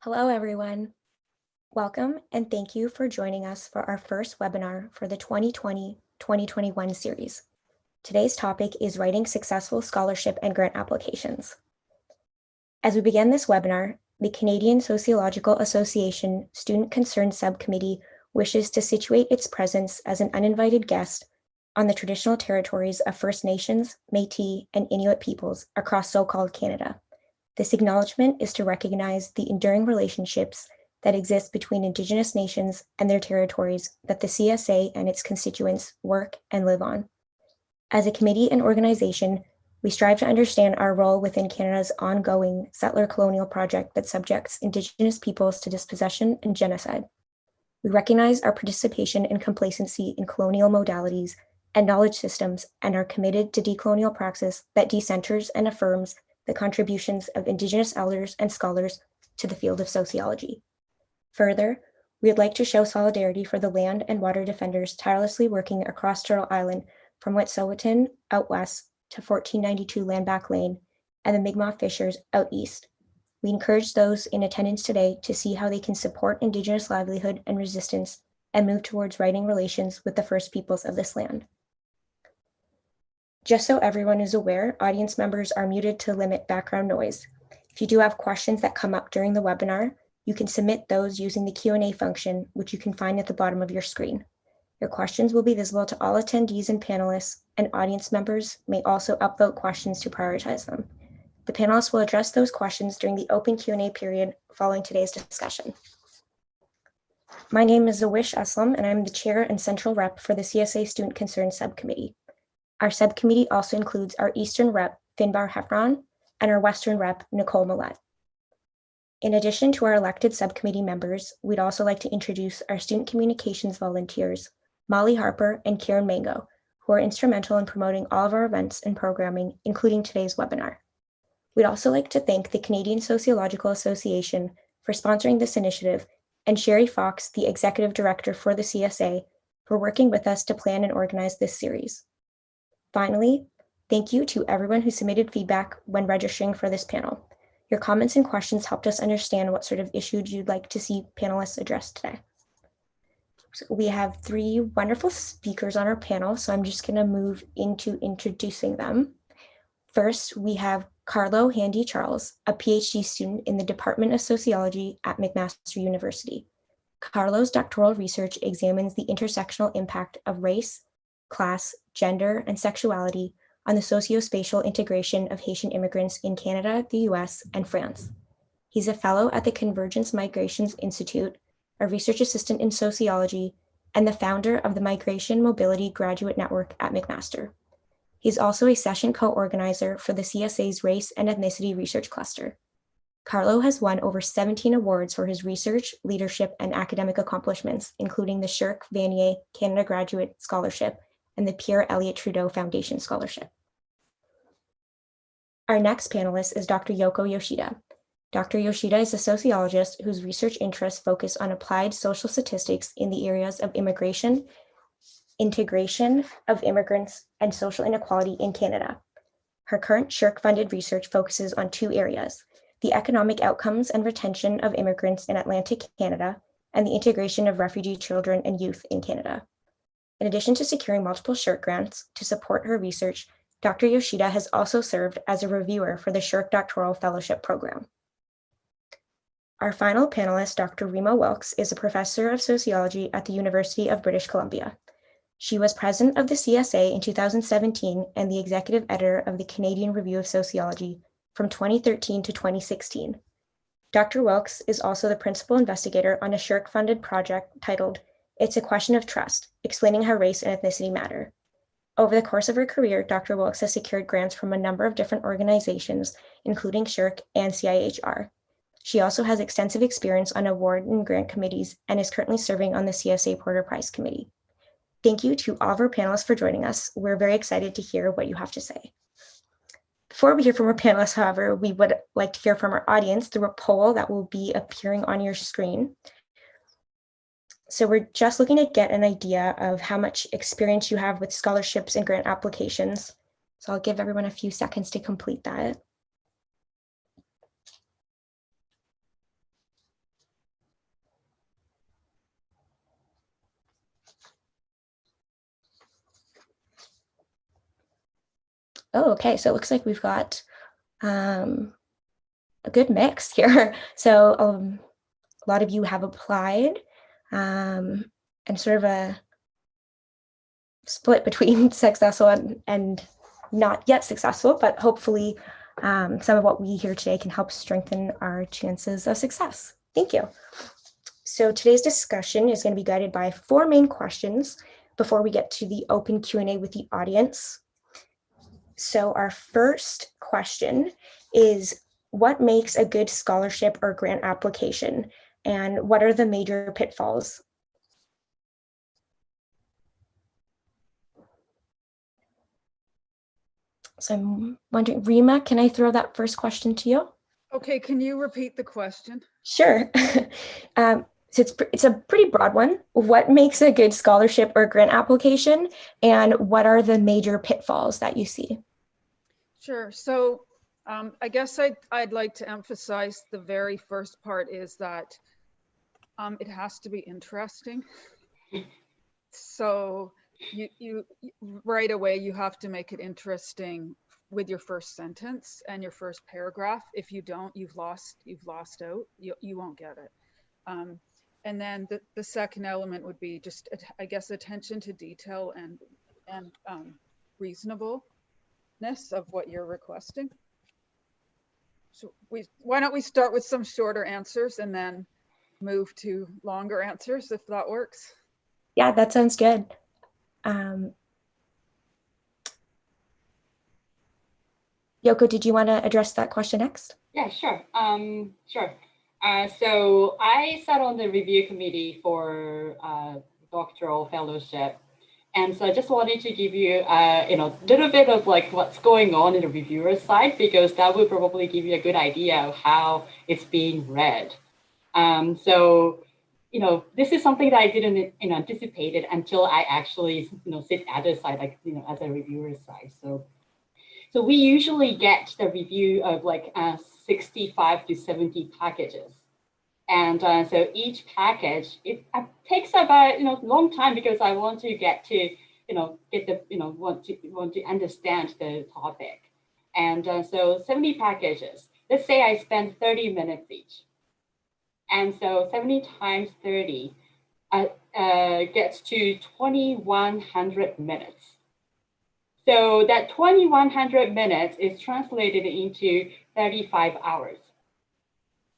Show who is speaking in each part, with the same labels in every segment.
Speaker 1: Hello, everyone. Welcome and thank you for joining us for our first webinar for the 2020-2021 series. Today's topic is writing successful scholarship and grant applications. As we begin this webinar, the Canadian Sociological Association Student Concern Subcommittee wishes to situate its presence as an uninvited guest on the traditional territories of First Nations, Métis, and Inuit peoples across so-called Canada. This acknowledgement is to recognize the enduring relationships that exist between Indigenous nations and their territories that the CSA and its constituents work and live on. As a committee and organization, we strive to understand our role within Canada's ongoing settler colonial project that subjects Indigenous peoples to dispossession and genocide. We recognize our participation and complacency in colonial modalities and knowledge systems and are committed to decolonial praxis that decenters and affirms the contributions of Indigenous elders and scholars to the field of sociology. Further, we would like to show solidarity for the land and water defenders tirelessly working across Turtle Island from Wet'suwet'en out west to 1492 Landback Lane and the Mi'kmaq Fishers out east. We encourage those in attendance today to see how they can support Indigenous livelihood and resistance and move towards writing relations with the First Peoples of this land. Just so everyone is aware, audience members are muted to limit background noise. If you do have questions that come up during the webinar, you can submit those using the Q&A function, which you can find at the bottom of your screen. Your questions will be visible to all attendees and panelists, and audience members may also upvote questions to prioritize them. The panelists will address those questions during the open Q&A period following today's discussion. My name is Awish Aslam, and I'm the chair and central rep for the CSA Student Concern Subcommittee. Our subcommittee also includes our Eastern rep, Finbar Heffron, and our Western rep, Nicole Millette. In addition to our elected subcommittee members, we'd also like to introduce our student communications volunteers, Molly Harper and Kieran Mango, who are instrumental in promoting all of our events and programming, including today's webinar. We'd also like to thank the Canadian Sociological Association for sponsoring this initiative, and Sherry Fox, the executive director for the CSA, for working with us to plan and organize this series. Finally, thank you to everyone who submitted feedback when registering for this panel. Your comments and questions helped us understand what sort of issues you'd like to see panelists address today. So we have three wonderful speakers on our panel, so I'm just going to move into introducing them. First, we have Carlo Handy Charles, a PhD student in the Department of Sociology at McMaster University. Carlo's doctoral research examines the intersectional impact of race, class, gender, and sexuality on the socio-spatial integration of Haitian immigrants in Canada, the US, and France. He's a fellow at the Convergence Migrations Institute, a research assistant in sociology, and the founder of the Migration Mobility Graduate Network at McMaster. He's also a session co-organizer for the CSA's Race and Ethnicity Research Cluster. Carlo has won over 17 awards for his research, leadership, and academic accomplishments, including the Shirk Vanier Canada Graduate Scholarship and the Pierre Elliott Trudeau Foundation Scholarship. Our next panelist is Dr. Yoko Yoshida. Dr. Yoshida is a sociologist whose research interests focus on applied social statistics in the areas of immigration, integration of immigrants, and social inequality in Canada. Her current Shirk-funded research focuses on two areas: the economic outcomes and retention of immigrants in Atlantic Canada, and the integration of refugee children and youth in Canada. In addition to securing multiple Shirk grants to support her research, Dr. Yoshida has also served as a reviewer for the Shirk Doctoral Fellowship Program. Our final panelist, Dr. Rima Wilkes, is a professor of sociology at the University of British Columbia. She was president of the CSA in 2017 and the executive editor of the Canadian Review of Sociology from 2013 to 2016. Dr. Wilkes is also the principal investigator on a Shirk-funded project titled "It's a Question of Trust: Explaining How Race and Ethnicity Matter." Over the course of her career, Dr. Wilkes has secured grants from a number of different organizations, including Shirk and CIHR. She also has extensive experience on award and grant committees and is currently serving on the CSA Porter Prize Committee. Thank you to all of our panelists for joining us. We're very excited to hear what you have to say. Before we hear from our panelists, however, we would like to hear from our audience through a poll that will be appearing on your screen. So we're just looking to get an idea of how much experience you have with scholarships and grant applications. So I'll give everyone a few seconds to complete that. Oh, okay. So it looks like we've got a good mix here. So a lot of you have applied, and sort of a split between successful and not yet successful, but hopefully some of what we hear today can help strengthen our chances of success. Thank you. So today's discussion is going to be guided by 4 main questions before we get to the open Q&A with the audience. So our first question is, what makes a good scholarship or grant application, and what are the major pitfalls? So I'm wondering, Rima, can I throw that first question to you?
Speaker 2: Okay, can you repeat the question?
Speaker 1: Sure. So it's a pretty broad one. What makes a good scholarship or grant application, and what are the major pitfalls that you see?
Speaker 2: Sure. So I guess I'd like to emphasize the very first part is that it has to be interesting. So you right away, you have to make it interesting with your first sentence and your first paragraph. If you don't, you've lost out. You won't get it. And then the second element would be just, I guess, attention to detail and reasonableness of what you're requesting. So why don't we start with some shorter answers and then move to longer answers, if that works?
Speaker 1: Yeah, that sounds good. Yoko, did you want to address that question next?
Speaker 3: Yeah, sure. Sure. So I sat on the review committee for doctoral fellowship. And so I just wanted to give you, a little bit of like what's going on in the reviewer side, because that would probably give you a good idea of how it's being read. So, this is something that I didn't anticipate it until I actually, sit at the side, like, as a reviewer side. So we usually get the review of like 65 to 70 packages. And so each package, it takes about, long time, because I want to get to, want to understand the topic. And so 70 packages, let's say I spend 30 minutes each. And so 70 times 30 gets to 2,100 minutes. So that 2,100 minutes is translated into 35 hours.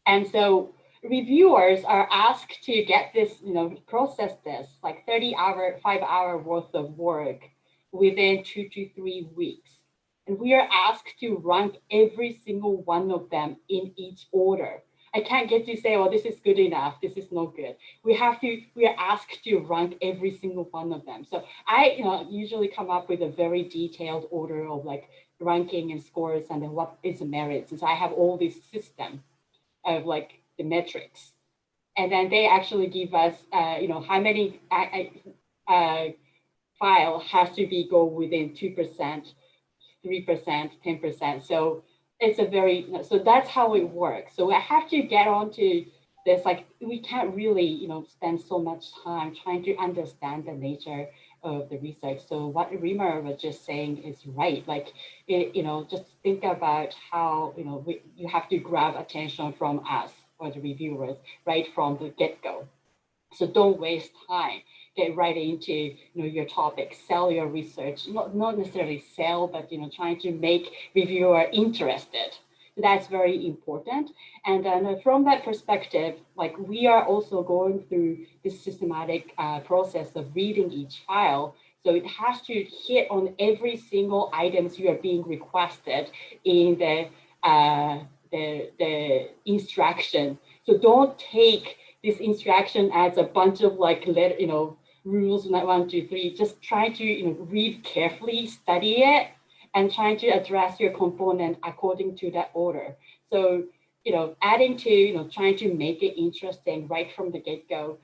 Speaker 3: And so reviewers are asked to get this, process this, like 5-hour worth of work within 2 to 3 weeks. And we are asked to rank every single one of them in each order. I can't get to say, well, this is good enough, this is not good. We are asked to rank every single one of them. So I usually come up with a very detailed order of like ranking and scores and then what is the merits. And so I have all this system of like the metrics. And then they actually give us, how many file has to go within 2%, 3%, 10%. So it's so that's how it works. So I have to get onto this, like we can't really, spend so much time trying to understand the nature of the research. So what Rima was just saying is right. Like, just think about how, you have to grab attention from us or the reviewers right from the get-go. So don't waste time. Get right into your topic, sell your research, not necessarily sell, but trying to make reviewer interested. That's very important. And then from that perspective, like we are also going through this systematic process of reading each file. So it has to hit on every single items you are being requested in the instruction. So don't take this instruction as a bunch of like rules, 1, 2, 3. Just try to read carefully, study it, and trying to address your component according to that order. So adding to trying to make it interesting right from the get-go.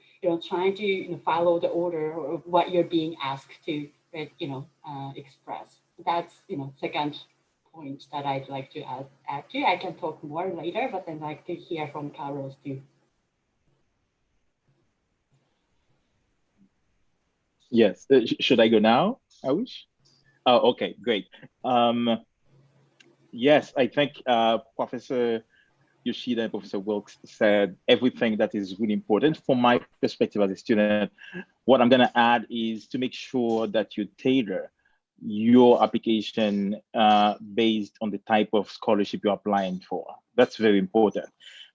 Speaker 3: Trying to follow the order of what you're being asked to express. That's second point that I'd like to add to. I can talk more later, but I'd like to hear from Carlos too.
Speaker 4: Yes. Should I go now, Awish? Oh, okay, great. Yes, I think Professor Yoshida and Professor Wilkes said everything that is really important. From my perspective as a student, what I'm going to add is to make sure that you tailor your application based on the type of scholarship you're applying for. That's very important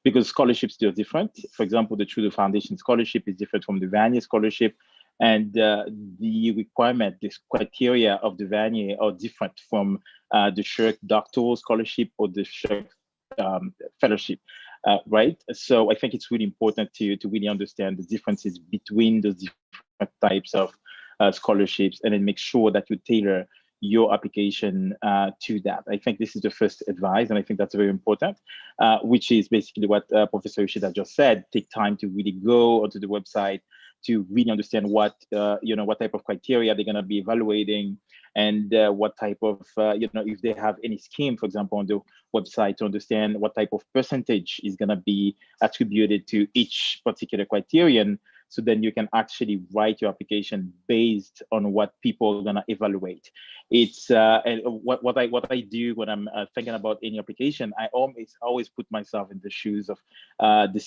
Speaker 4: because scholarships are different. For example, the Trudeau Foundation scholarship is different from the Vanier scholarship, and the requirement, this criteria of the Vanier are different from the SSHRC doctoral scholarship or the SSHRC fellowship, right? So I think it's really important to really understand the differences between those different types of scholarships, and then make sure that you tailor your application to that. I think this is the first advice, and I think that's very important, which is basically what Professor Yoshida just said. Take time to really go onto the website to really understand what what type of criteria they're going to be evaluating, and what type of if they have any scheme, for example, on the website, to understand what type of percentage is going to be attributed to each particular criterion. So then you can actually write your application based on what people are going to evaluate. It's and what I do when I'm thinking about any application, I always put myself in the shoes of the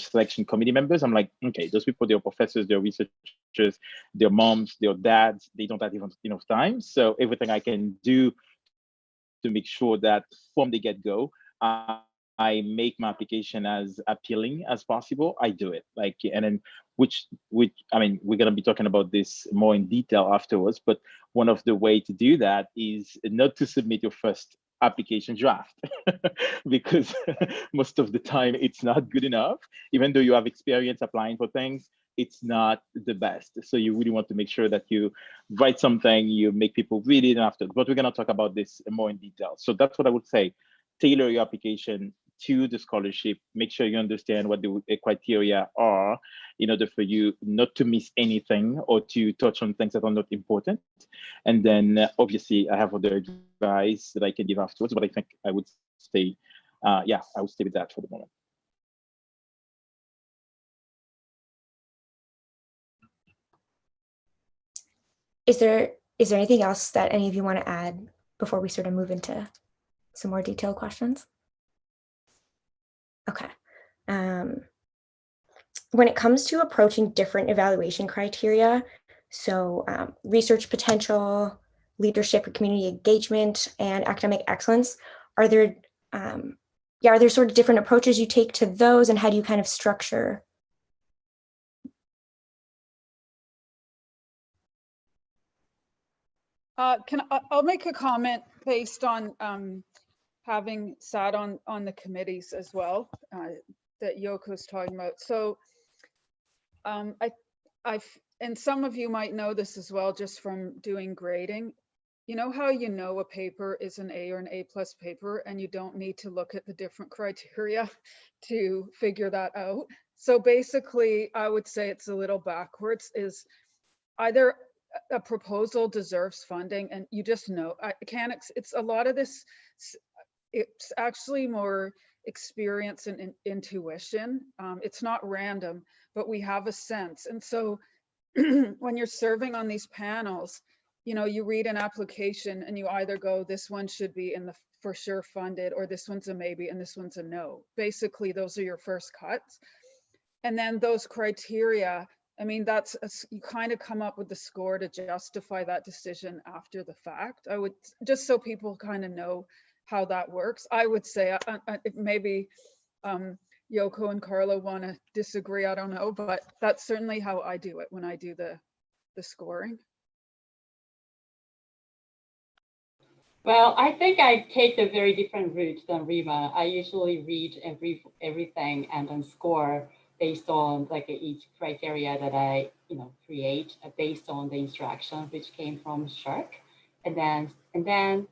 Speaker 4: selection committee members. I'm like, okay, those people, they're professors, they're researchers, their moms, their dads, they don't have even enough time. So everything I can do to make sure that from the get-go, I make my application as appealing as possible. I do it, like, and then which I mean, we're gonna be talking about this more in detail afterwards. But one of the way to do that is not to submit your first application draft because most of the time it's not good enough. Even though you have experience applying for things, it's not the best. So you really want to make sure that you write something, you make people read it after. But we're gonna talk about this more in detail. So that's what I would say. Tailor your application to the scholarship. Make sure you understand what the criteria are in order for you not to miss anything or to touch on things that are not important. And then obviously I have other advice that I can give afterwards, but I think I would stay, I would stay with that for the moment.
Speaker 1: Is there anything else that any of you want to add before we sort of move into some more detailed questions? Okay. When it comes to approaching different evaluation criteria, so research potential, leadership or community engagement, and academic excellence, are there sort of different approaches you take to those, and how do you kind of structure?
Speaker 2: I'll make a comment based on having sat on the committees as well that Yoko's talking about. So and some of you might know this as well, just from doing grading. You know how you know a paper is an A or an A+ paper, and you don't need to look at the different criteria to figure that out. So basically, I would say it's a little backwards. Is either a proposal deserves funding, and you just know. It's a lot of this. It's actually more experience and intuition. It's not random, but we have a sense. And so when you're serving on these panels, you read an application and you either go, this one should be in the for sure funded, or this one's a maybe and this one's a no. Basically, those are your first cuts. And then those criteria, I mean, you kind of come up with the score to justify that decision after the fact. I would, just so people kind of know how that works. I would say maybe Yoko and Carlo want to disagree, I don't know, but that's certainly how I do it when I do the scoring.
Speaker 3: Well, I think I take a very different route than Rima. I usually read everything and then score based on like each criteria that I create based on the instructions which came from SSHRC, and then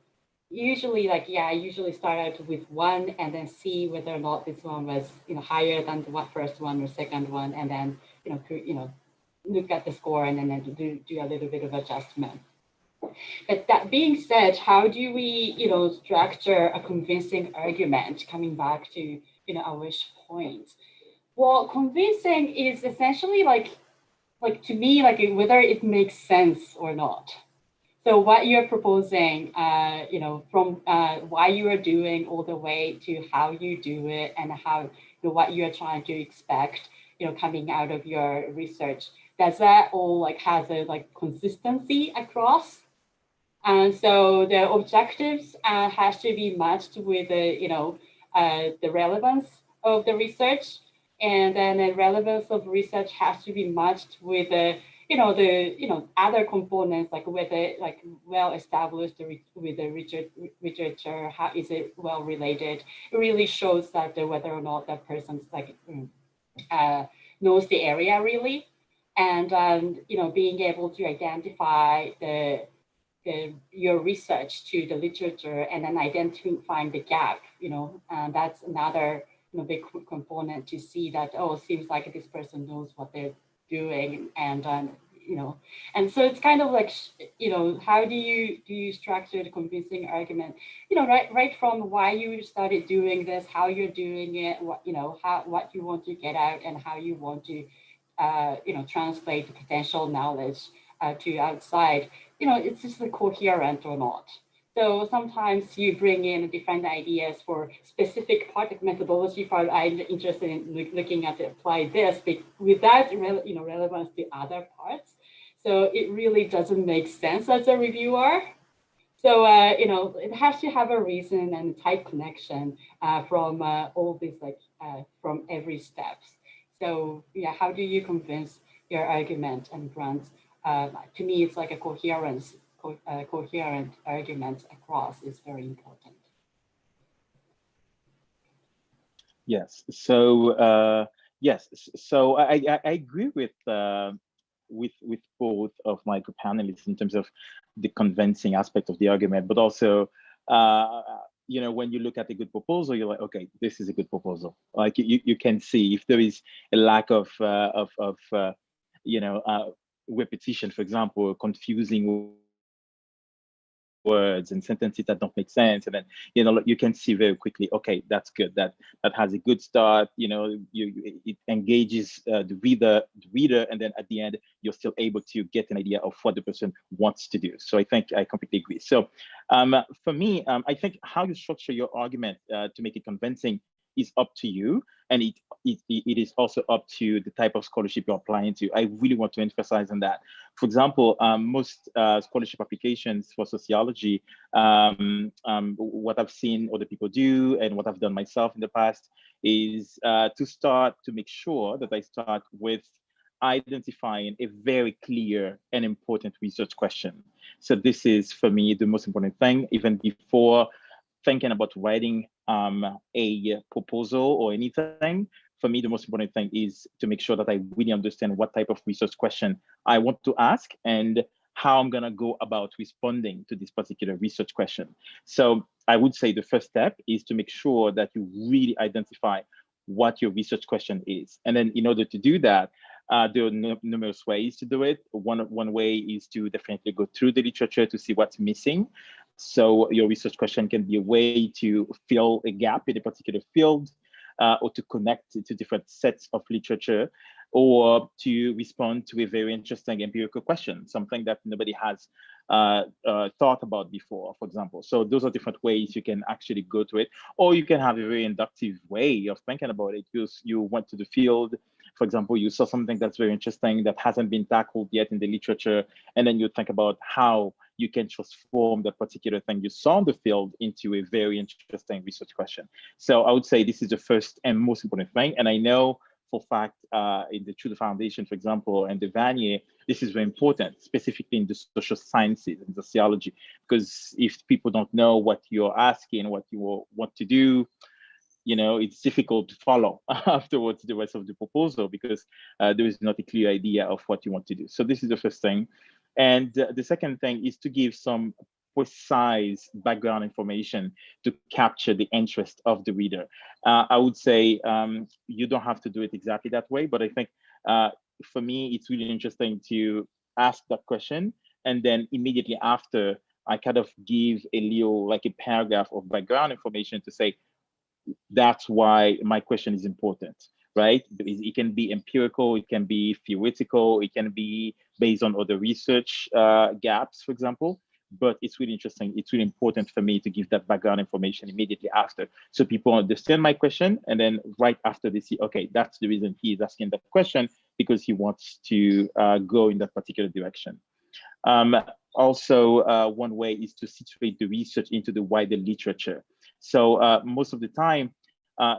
Speaker 3: usually I usually start out with one and then see whether or not this one was higher than the first one or second one, and then look at the score and then do a little bit of adjustment. But that being said, how do we structure a convincing argument? Coming back to Awish point. Well, convincing is essentially like to me, like whether it makes sense or not. So what you're proposing, from why you are doing all the way to how you do it and how what you're trying to expect, coming out of your research, does that all has a consistency across? And so the objectives has to be matched with the relevance of the research, and then the relevance of research has to be matched with the other components, like whether well established with the literature, how is it well related. It really shows that whether or not that person's knows the area really, and being able to identify your research to the literature and then identifying the gap, that's another big component to see that, oh, it seems like this person knows what they're doing, and and so it's kind of like, how do you structure the convincing argument, right from why you started doing this, how you're doing it, what what you want to get out, and how you want to translate the potential knowledge to outside. It's just coherent or not. So sometimes you bring in different ideas for specific part of methodology part. I'm interested in looking at apply this, but without relevance to other parts. So it really doesn't make sense as a reviewer. So it has to have a reason and tight connection from all these from every steps. So yeah, how do you convince your argument and grants? To me, it's like a coherent argument across is very important.
Speaker 4: Yes. So yes. So I agree with both of my panelists in terms of the convincing aspect of the argument, but also when you look at a good proposal, you're like, okay, this is a good proposal. Like you can see if there is a lack of repetition, for example, confusing words and sentences that don't make sense, and then you can see very quickly, okay, that's good, that has a good start, it engages the reader, and then at the end you're still able to get an idea of what the person wants to do. So I think I completely agree. So for me, I think how you structure your argument to make it convincing is up to you, and it is also up to the type of scholarship you're applying to. I really want to emphasize on that. For example, most scholarship applications for sociology, what I've seen other people do and what I've done myself in the past is to make sure that I start with identifying a very clear and important research question. So this is, for me, the most important thing, even before thinking about writing a proposal or anything. For me, the most important thing is to make sure that I really understand what type of research question I want to ask and how I'm gonna go about responding to this particular research question. So I would say the first step is to make sure that you really identify what your research question is. And then in order to do that, there are numerous ways to do it. One way is to definitely go through the literature to see what's missing. So your research question can be a way to fill a gap in a particular field, or to connect to different sets of literature, or to respond to a very interesting empirical question, something that nobody has thought about before, for example. So those are different ways you can actually go to it, or you can have a very inductive way of thinking about it. You went to the field, for example, you saw something that's very interesting that hasn't been tackled yet in the literature, and then you think about how you can transform that particular thing you saw in the field into a very interesting research question. So I would say this is the first and most important thing. And I know for fact in the Trudeau Foundation, for example, and the Vanier, this is very important, specifically in the social sciences and sociology, because if people don't know what you're asking, what you want to do, it's difficult to follow afterwards the rest of the proposal because there is not a clear idea of what you want to do. So this is the first thing. And the second thing is to give some precise background information to capture the interest of the reader. I would say you don't have to do it exactly that way, but I think for me, it's really interesting to ask that question. And then immediately after, I kind of give a little, like a paragraph of background information to say, that's why my question is important, right? It can be empirical, it can be theoretical, it can be based on other research gaps, for example. but it's really interesting. It's really important for me to give that background information immediately after, so people understand my question, and then right after they see, okay, that's the reason he is asking that question, because he wants to go in that particular direction. Also, one way is to situate the research into the wider literature. So most of the time,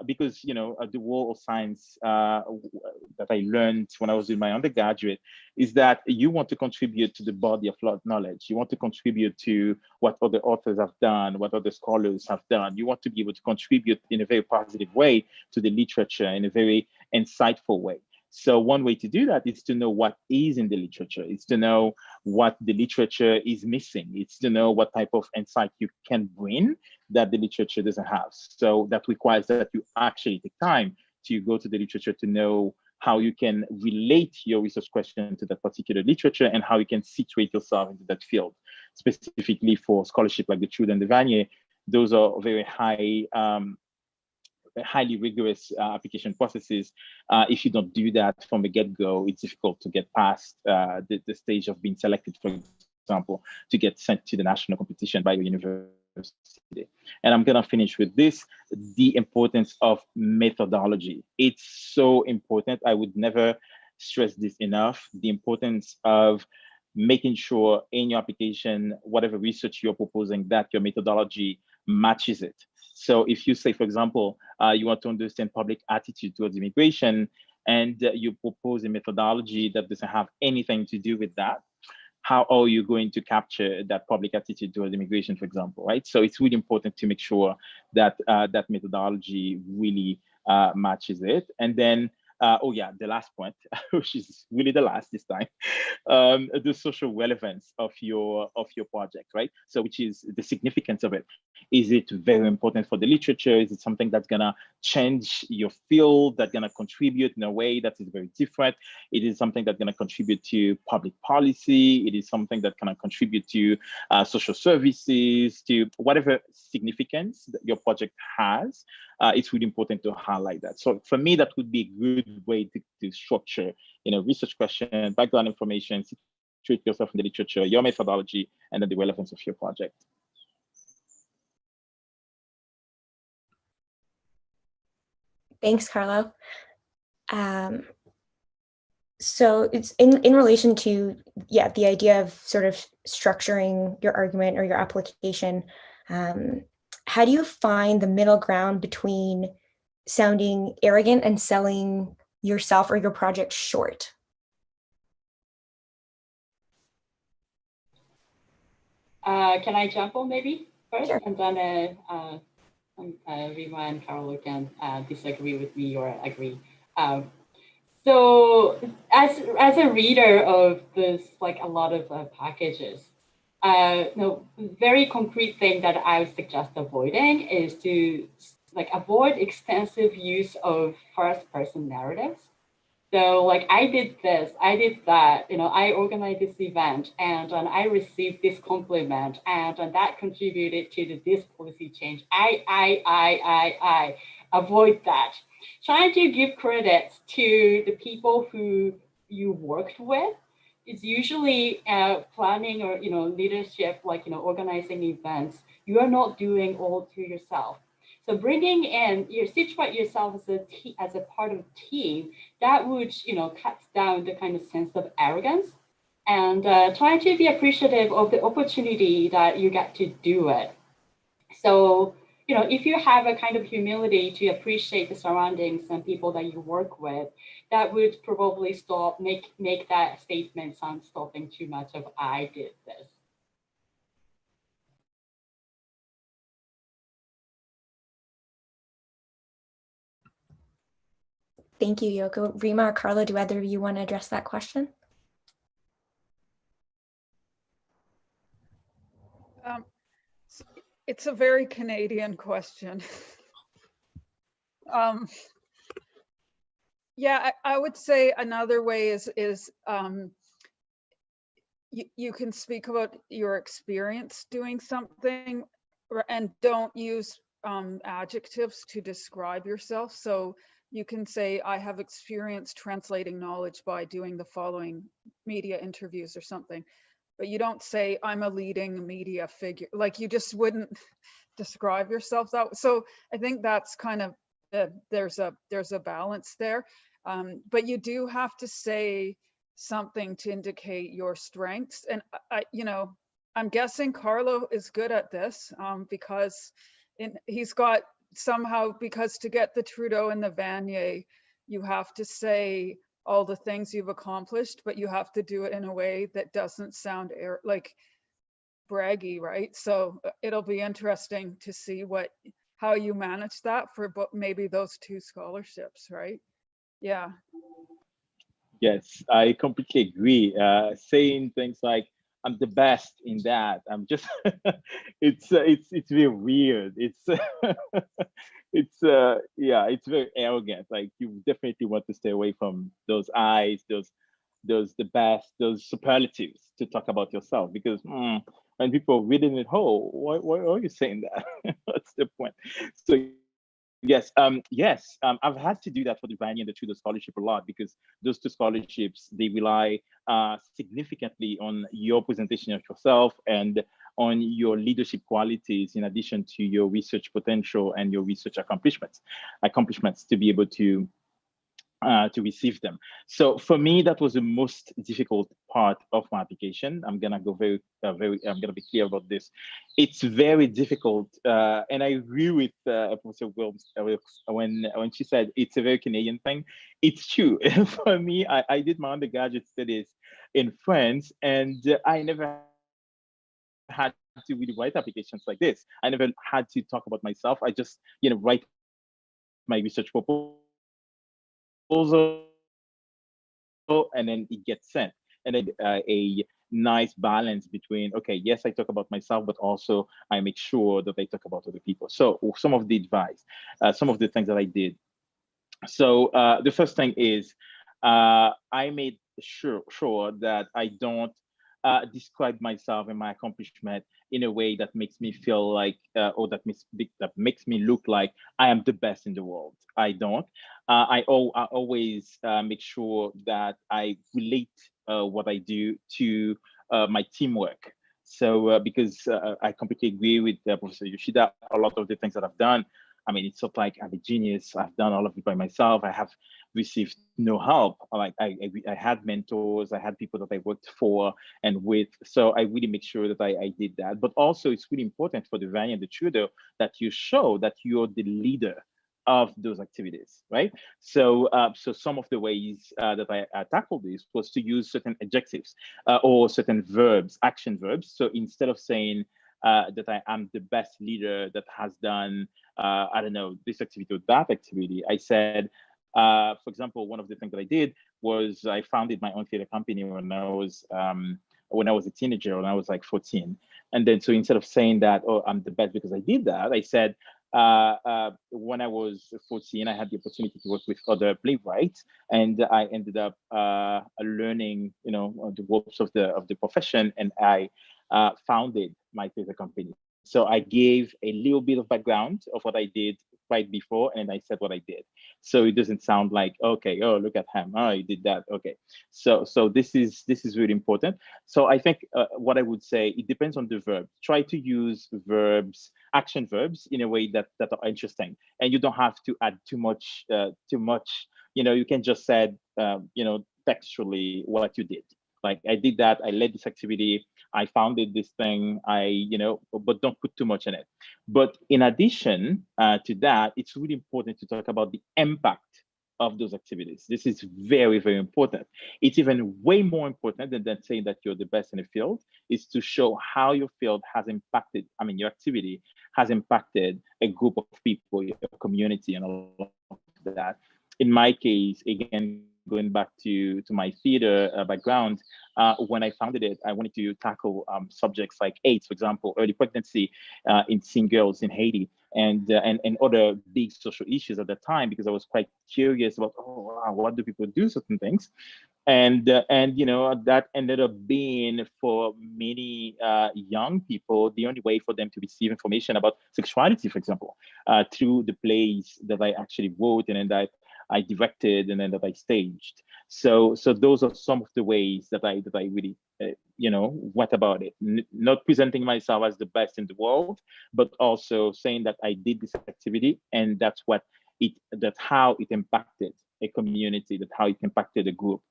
Speaker 4: because the world of science that I learned when I was in my undergraduate is that you want to contribute to the body of knowledge. You want to contribute to what other authors have done, what other scholars have done. You want to be able to contribute in a very positive way to the literature, in a very insightful way. So one way to do that is to know what is in the literature. It's to know what the literature is missing. It's to know what type of insight you can bring that the literature doesn't have. So that requires that you actually take time to go to the literature to know how you can relate your research question to that particular literature and how you can situate yourself into that field. Specifically for scholarship like the Trude and the Vanier, those are very highly rigorous application processes. If you don't do that from the get-go, it's difficult to get past the stage of being selected, for example, to get sent to the national competition by your university. And I'm gonna finish with this, the importance of methodology. It's so important. I would never stress this enough, the importance of making sure in your application, whatever research you're proposing, that your methodology matches it. So if you say, for example, you want to understand public attitude towards immigration, and you propose a methodology that doesn't have anything to do with that, how are you going to capture that public attitude towards immigration, for example, right? So it's really important to make sure that that methodology really matches it. And then, oh yeah, the last point, which is really the last this time, the social relevance of your project, right? So which is the significance of it. Is it very important for the literature? Is it something that's gonna change your field, that's gonna contribute in a way that is very different? It is something that's gonna contribute to public policy. It is something that can contribute to social services, to whatever significance that your project has. It's really important to highlight that. So for me, that would be a good way to structure, research question, background information, situate yourself in the literature, your methodology, and then the relevance of your project.
Speaker 1: Thanks, Carlo. So it's in relation to, the idea of sort of structuring your argument or your application. How do you find the middle ground between sounding arrogant and selling yourself or your project short?
Speaker 3: Can I jump on maybe first?
Speaker 1: Sure.
Speaker 3: And then Rima and Carlo can disagree with me or agree. So as a reader of this, like a lot of packages, very concrete thing that I would suggest avoiding is to avoid extensive use of first-person narratives. So like I did this, I did that, I organized this event and I received this compliment and that contributed to this policy change. I avoid that. Trying to give credits to the people who you worked with is usually planning or, leadership, organizing events. You are not doing all to yourself. So bringing in, you situate yourself as a part of a team, that would, cuts down the kind of sense of arrogance and try to be appreciative of the opportunity that you get to do it. So, if you have a kind of humility to appreciate the surroundings and people that you work with, that would probably make that statement sound stopping too much of I did this.
Speaker 1: Thank you, Yoko. Rima or Carlo, do either of you want to address that question?
Speaker 2: It's a very Canadian question. Yeah, I would say another way is you can speak about your experience doing something and don't use adjectives to describe yourself. So you can say, I have experience translating knowledge by doing the following media interviews or something. but you don't say, I'm a leading media figure. Like, you just wouldn't describe yourself that way. So I think that's kind of, there's a balance there. But you do have to say something to indicate your strengths. And I'm guessing Carlo is good at this, because he's got somehow, because to get the Trudeau and the Vanier, you have to say all the things you've accomplished, but you have to do it in a way that doesn't sound like braggy, right? So it'll be interesting to see how you manage that for maybe those 2 scholarships, right? Yeah.
Speaker 4: Yes, I completely agree. Saying things like "I'm the best in that," I'm just it's very weird. It's very arrogant. Like, you definitely want to stay away from those eyes, those the best, those superlatives to talk about yourself, because when people reading it, why are you saying that? What's the point? So yes, I've had to do that for the Vanier and the Trudeau scholarship a lot, because those 2 scholarships, they rely significantly on your presentation of yourself and on your leadership qualities, in addition to your research potential and your research accomplishments to be able to receive them. So for me, that was the most difficult part of my application. I'm gonna go I'm gonna be clear about this. It's very difficult, and I agree with Professor Wilkes when she said it's a very Canadian thing. It's true. For me, I did my undergraduate studies in France, and I never had to really write applications like this. I never had to talk about myself. I just, write my research proposal, and then it gets sent. And then a nice balance between, okay, yes, I talk about myself, but also I make sure that I talk about other people. So some of the advice, some of the things that I did. So the first thing is I made sure that I don't describe myself and my accomplishment in a way that makes me feel like, or that makes me look like I am the best in the world. I don't. I always make sure that I relate what I do to my teamwork. So because I completely agree with Professor Yoshida, a lot of the things that I've done, I mean, it's not like I'm a genius. I've done all of it by myself. I have received no help. Like I had mentors, I had people that I worked for and with. So I really make sure that I did that. But also, it's really important for the Vanier and the Trudeau that you show that you're the leader of those activities, right? So, so some of the ways that I tackled this was to use certain adjectives or certain verbs, action verbs. So instead of saying that I am the best leader that has done, I don't know, this activity or that activity, I said, for example, one of the things that I did was I founded my own theater company when I was a teenager, when I was like 14. And then, so instead of saying that, oh, I'm the best because I did that, I said, when I was 14, I had the opportunity to work with other playwrights, and I ended up learning, the ropes of the profession, and I founded my theater company. So I gave a little bit of background of what I did right before, and I said what I did. So it doesn't sound like, okay, oh, look at him, oh, he did that, okay. So this is really important. So I think what I would say, it depends on the verb. Try to use verbs, action verbs, in a way that are interesting, and you don't have to add too much. You can just say, textually what you did. Like, I did that, I led this activity, I founded this thing, but don't put too much in it. But in addition to that, it's really important to talk about the impact of those activities. This is very, very important. It's even way more important than saying that you're the best in the field, is to show how your field has impacted, your activity has impacted a group of people, your community, and all of that. In my case, again, going back to my theater background, when I founded it, I wanted to tackle subjects like AIDS, for example, early pregnancy in teen girls in Haiti, and other big social issues at the time, because I was quite curious about, oh, wow, what do people do certain things, and that ended up being, for many young people, the only way for them to receive information about sexuality, for example, through the plays that I actually wrote and that I directed and then that I staged. So those are some of the ways that I really went about it. Not presenting myself as the best in the world, but also saying that I did this activity, and that's how it impacted a community, that's how it impacted a group.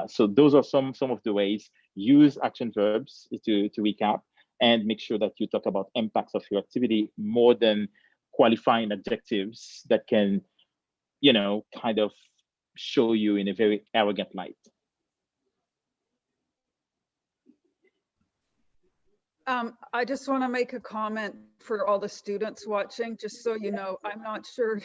Speaker 4: So those are some of the ways. Use action verbs to recap, and make sure that you talk about impacts of your activity more than qualifying adjectives that can, kind of show you in a very arrogant light.
Speaker 2: I just want to make a comment for all the students watching, just so you know, I'm not sure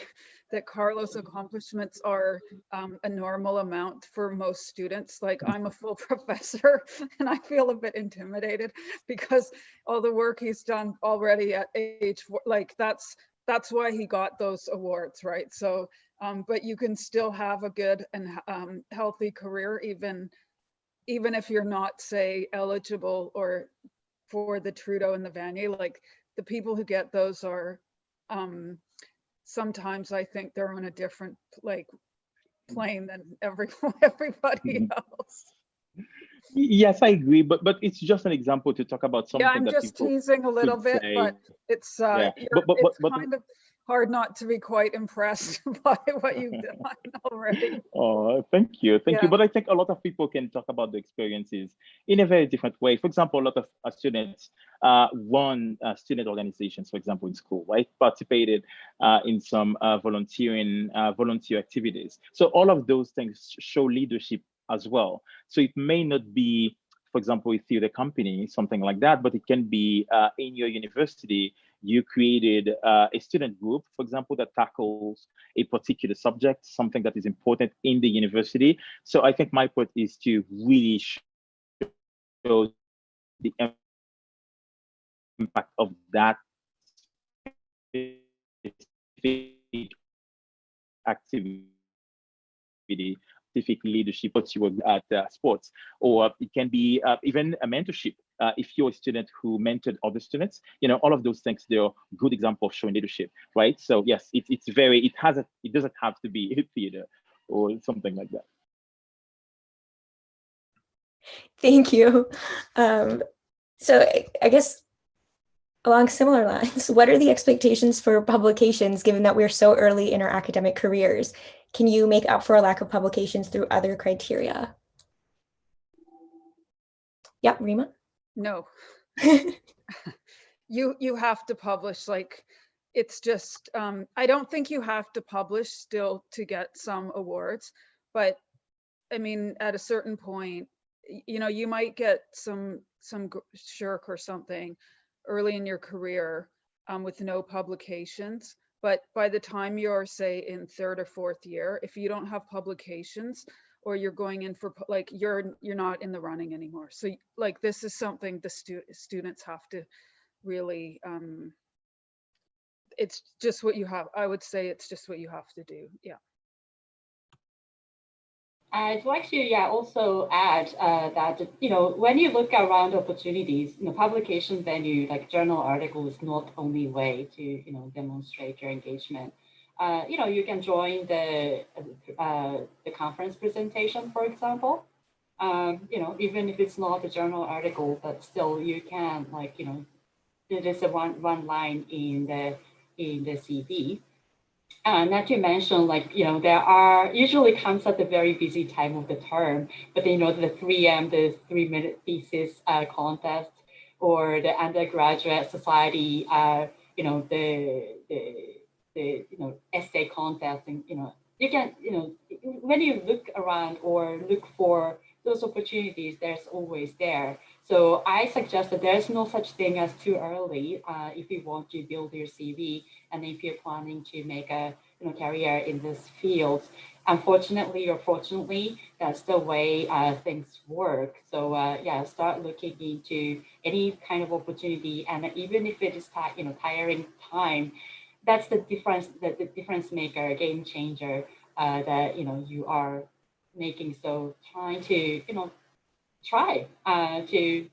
Speaker 2: that Carlo's accomplishments are a normal amount for most students. Like, I'm a full professor and I feel a bit intimidated because all the work he's done already at age 4, like that's why he got those awards, right? So, but you can still have a good and healthy career, even if you're not, say, eligible or for the Trudeau and the Vanier. Like, the people who get those are sometimes I think they're on a different plane than everybody else.
Speaker 4: Yes, I agree, but it's just an example to talk about something.
Speaker 2: Yeah, I'm
Speaker 4: that
Speaker 2: just teasing a little bit,
Speaker 4: say.
Speaker 2: But it's it's kind of hard not to be quite impressed by what you've done already.
Speaker 4: Oh, thank you. But I think a lot of people can talk about the experiences in a very different way. For example, a lot of students run student organizations, for example, in school, right? Participated in some volunteer activities. So all of those things show leadership as well. So it may not be, for example, with the company, something like that, but it can be in your university. You created a student group, for example, that tackles a particular subject, something that is important in the university. So I think my point is to really show the impact of that activity, specific leadership, what you were at sports, or it can be even a mentorship. If you're a student who mentored other students, all of those things, they're good example of showing leadership, right? So yes, it doesn't have to be a theater or something like that.
Speaker 1: Thank you. So I guess along similar lines, what are the expectations for publications given that we're so early in our academic careers? Can you make up for a lack of publications through other criteria? Yeah, Rima?
Speaker 2: No. You have to publish. Like, it's just, I don't think you have to publish still to get some awards, but I mean, at a certain point, you might get some shirk or something early in your career with no publications. But by the time you're, say, in 3rd or 4th year, if you don't have publications, or you're going in for you're not in the running anymore. So this is something the students have to really, it's just what you have. I would say it's just what you have to do. Yeah.
Speaker 3: I'd like to also add that when you look around opportunities, publication venue like journal article is not only way to demonstrate your engagement. You can join the conference presentation, for example. Even if it's not a journal article, but still you can there's a one line in the CV. Not to mention, there are usually comes at the very busy time of the term, but the 3M, the 3-minute thesis contest, or the undergraduate society, the essay contest, and you can when you look around or look for those opportunities, there's always there. So I suggest that there's no such thing as too early if you want to build your CV and if you're planning to make a career in this field. Unfortunately or fortunately, that's the way things work. So start looking into any kind of opportunity, and even if it is tiring time, that's the difference maker, a game changer that you are making. So trying to try to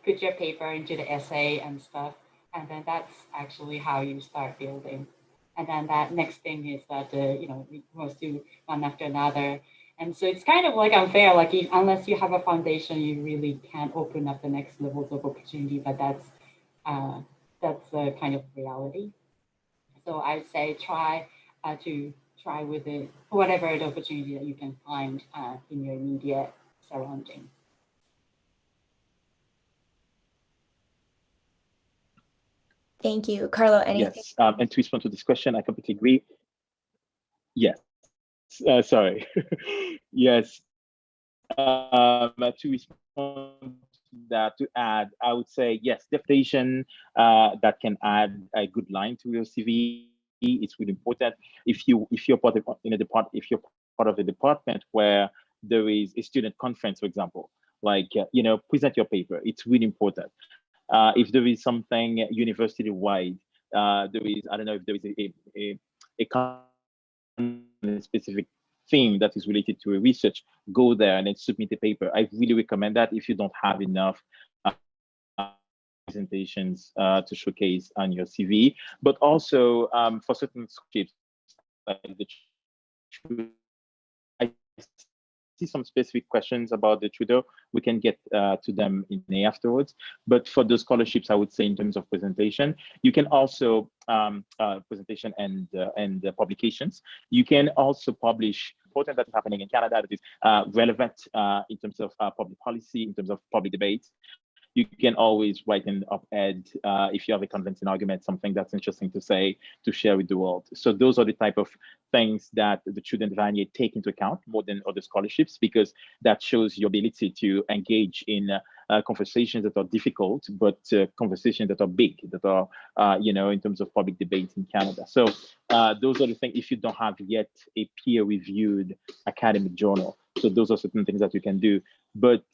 Speaker 3: put your paper into the essay and stuff, and then that's actually how you start building. And then that next thing is that, we must do one after another. And so it's kind of like unfair, like unless you have a foundation, you really can't open up the next levels of opportunity, but that's a kind of reality. So I'd say try with it, whatever the opportunity that you can find in your immediate surrounding.
Speaker 1: Thank you. Carlo, anything?
Speaker 4: Yes, and to respond to this question, I completely agree. Yes, sorry. Yes, to respond to that, to add, I would say, yes, definition that can add a good line to your CV. It's really important. If you're part of if you're part of a department where there is a student conference, for example, like present your paper. It's really important. If there is something university-wide, there is, I don't know if there is a specific theme that is related to a research, go there and then submit a paper. I really recommend that if you don't have enough presentations to showcase on your CV, but also for certain scholarships, like I see some specific questions about the tutor. We can get to them in A afterwards. But for the scholarships, I would say in terms of presentation, you can also presentation and publications. You can also publish important that's happening in Canada that is relevant in terms of public policy, in terms of public debates. You can always write an op-ed if you have a convincing argument, something that's interesting to say, to share with the world. So those are the type of things that the student Vanier take into account more than other scholarships, because that shows your ability to engage in conversations that are difficult, but conversations that are big, that are, in terms of public debates in Canada. So those are the things, if you don't have yet a peer-reviewed academic journal. So those are certain things that you can do. But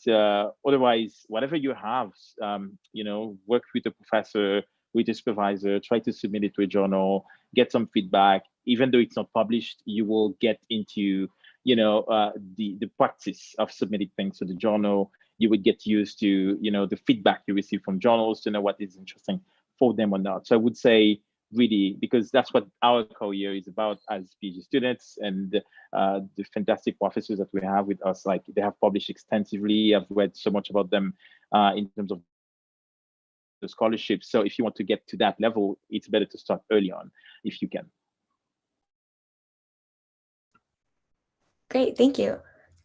Speaker 4: otherwise, whatever you have, work with a professor, with a supervisor, try to submit it to a journal, get some feedback. Even though it's not published, you will get into, the practice of submitting things to the journal. You would get used to, the feedback you receive from journals to know what is interesting for them or not. So I would say, really, because that's what our career is about as PhD students, and the fantastic professors that we have with us, like they have published extensively. I've read so much about them in terms of the scholarship. So if you want to get to that level, it's better to start early on if you can.
Speaker 1: Great, thank you.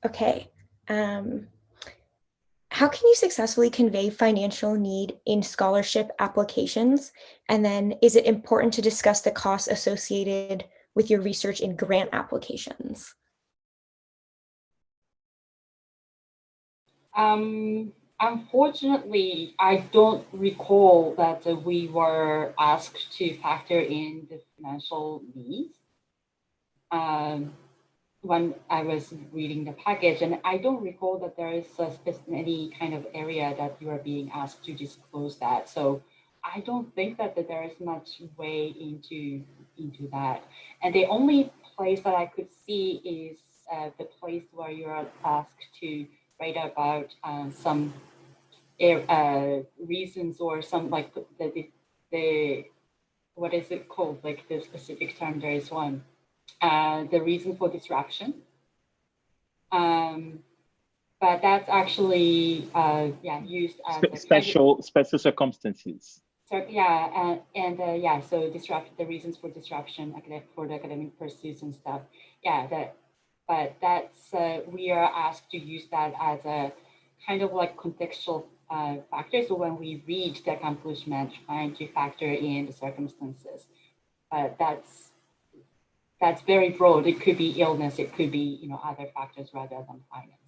Speaker 1: Okay. How can you successfully convey financial need in scholarship applications? And then is it important to discuss the costs associated with your research in grant applications?
Speaker 3: Unfortunately, I don't recall that we were asked to factor in the financial needs when I was reading the package, and I don't recall that there is any kind of area that you are being asked to disclose that. So I don't think that there is much way into that. And the only place that I could see is the place where you are asked to write about some reasons, or some, like the what is it called, like the specific term, there is one, the reason for disruption. But that's actually used as
Speaker 4: special circumstances.
Speaker 3: So yeah, yeah, so the reasons for disruption for the academic pursuits and stuff. Yeah, but that's we are asked to use that as a kind of like contextual factor. So when we read the accomplishment, trying to factor in the circumstances, but that's very broad. It could be illness, it could be other factors rather than finance.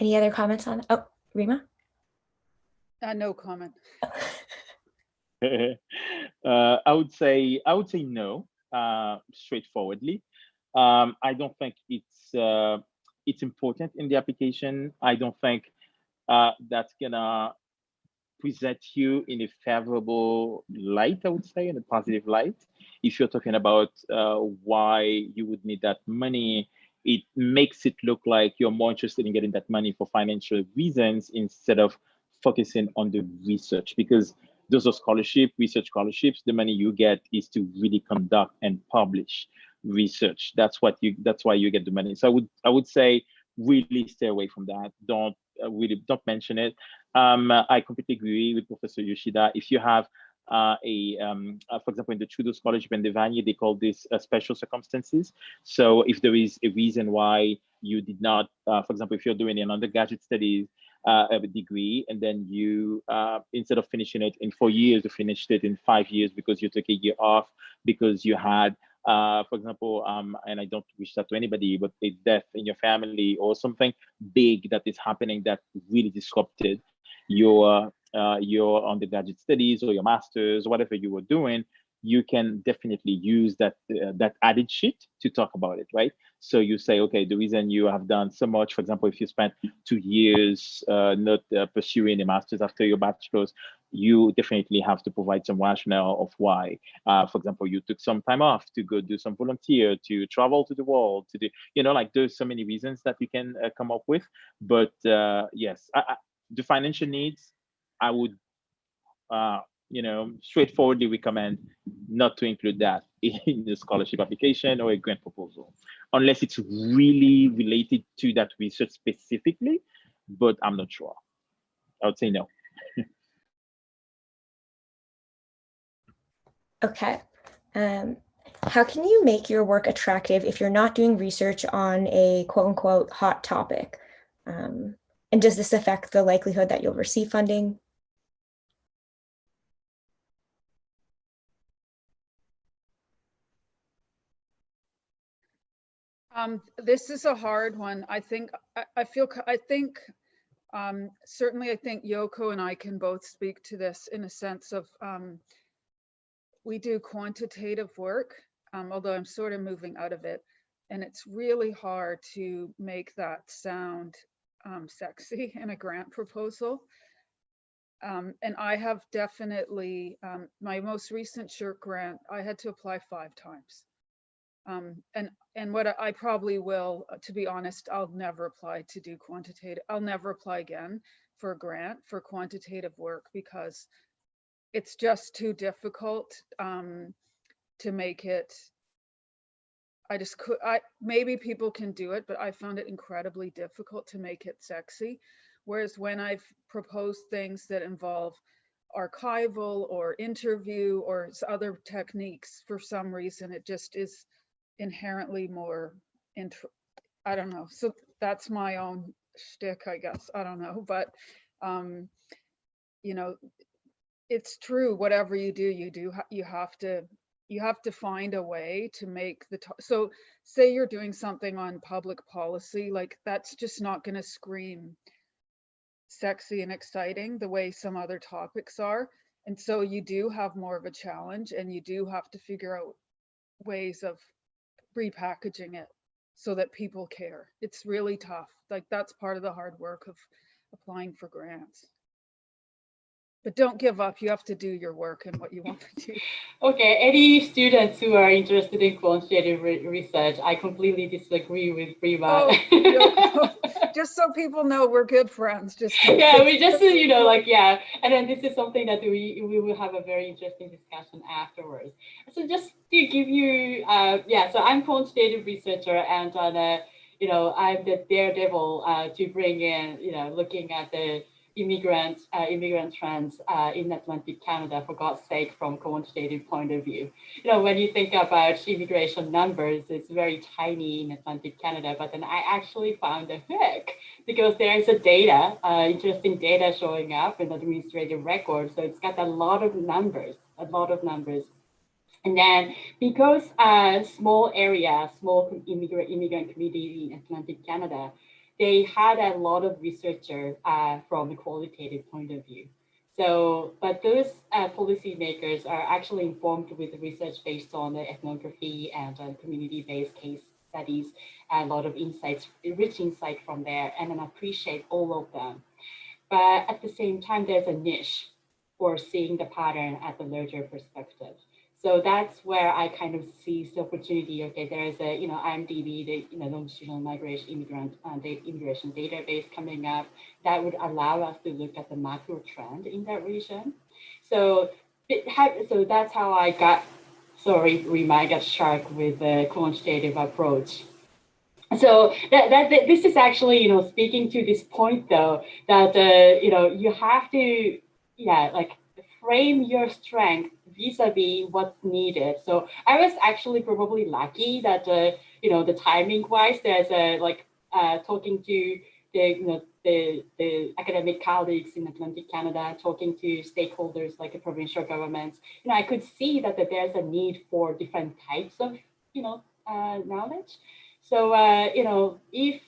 Speaker 1: Any other comments on? Oh, Rima?
Speaker 2: No comment.
Speaker 4: I would say no, straightforwardly. I don't think it's important in the application. I don't think that's gonna present you in a favorable light, I would say, in a positive light. If you're talking about why you would need that money, it makes it look like you're more interested in getting that money for financial reasons instead of focusing on the research, because those are research scholarships. The money you get is to really conduct and publish research. That's why you get the money. So I would say really stay away from that. Don't mention it. I completely agree with Professor Yoshida. If you have for example, in the Trudeau Scholarship and the Vanier, they call this special circumstances. So if there is a reason why you did not, for example, if you're doing an undergraduate studies a degree, and then you, instead of finishing it in 4 years, you finished it in 5 years because you took a year off because you had, for example, and I don't wish that to anybody, but a death in your family or something big that is happening that really disrupted your undergraduate studies or your master's, whatever you were doing, you can definitely use that added sheet to talk about it, right? So you say, okay, the reason you have done so much, for example, if you spent 2 years not pursuing a master's after your bachelor's, you definitely have to provide some rationale of why. For example, you took some time off to go do some volunteer, to travel to the world, to do, like there's so many reasons that you can come up with. But yes, the financial needs, I would, straightforwardly recommend not to include that in the scholarship application or a grant proposal, unless it's really related to that research specifically, but I'm not sure. I would say no.
Speaker 1: Okay. How can you make your work attractive if you're not doing research on a quote unquote hot topic? And does this affect the likelihood that you'll receive funding?
Speaker 2: This is a hard one. I think certainly I think Yoko and I can both speak to this in a sense of we do quantitative work, although I'm sort of moving out of it, and it's really hard to make that sound sexy in a grant proposal. And I have definitely, my most recent SSHRC grant, I had to apply 5 times. And what I probably will, to be honest, I'll never apply to do quantitative. I'll never apply again for a grant for quantitative work because it's just too difficult to make it. Maybe people can do it, but I found it incredibly difficult to make it sexy. Whereas when I've proposed things that involve archival or interview or other techniques, for some reason, it just is inherently more I don't know. So that's my own shtick, I guess. I don't know, but it's true. Whatever you do, you have to find a way to make so say you're doing something on public policy, like that's just not going to scream sexy and exciting the way some other topics are. And so you do have more of a challenge, and you do have to figure out ways of repackaging it so that people care. It's really tough. Like that's part of the hard work of applying for grants. But don't give up. You have to do your work and what you want to do.
Speaker 3: Okay, any students who are interested in quantitative research, I completely disagree with Rima.
Speaker 2: Oh, just so people know we're good friends.
Speaker 3: Yeah, we just, yeah. And then this is something that we will have a very interesting discussion afterwards. So just to give you, so I'm quantitative researcher, and I'm the daredevil to bring in, looking at the immigrant trends in Atlantic Canada, for God's sake, from quantitative point of view. When you think about immigration numbers, it's very tiny in Atlantic Canada, but then I actually found a hook because there is interesting data showing up in the administrative record. So it's got a lot of numbers. And then because small immigrant community in Atlantic Canada, they had a lot of researchers from a qualitative point of view. So, but those policymakers are actually informed with research based on the ethnography and community-based case studies, a lot of insights, rich insight from there, and I appreciate all of them. But at the same time, there's a niche for seeing the pattern at the larger perspective. So that's where I kind of seized the opportunity. Okay, there's a, IMDb, the, longitudinal migration immigration database coming up that would allow us to look at the macro trend in that region. So so that's how I got, sorry, Rima, I got shark with the quantitative approach. So this is actually, speaking to this point though, that, you have to, frame your strength vis-a-vis what's needed. So I was actually probably lucky that, the timing wise, there's talking to the academic colleagues in Atlantic Canada, talking to stakeholders like the provincial governments, I could see that there's a need for different types of, knowledge. So, if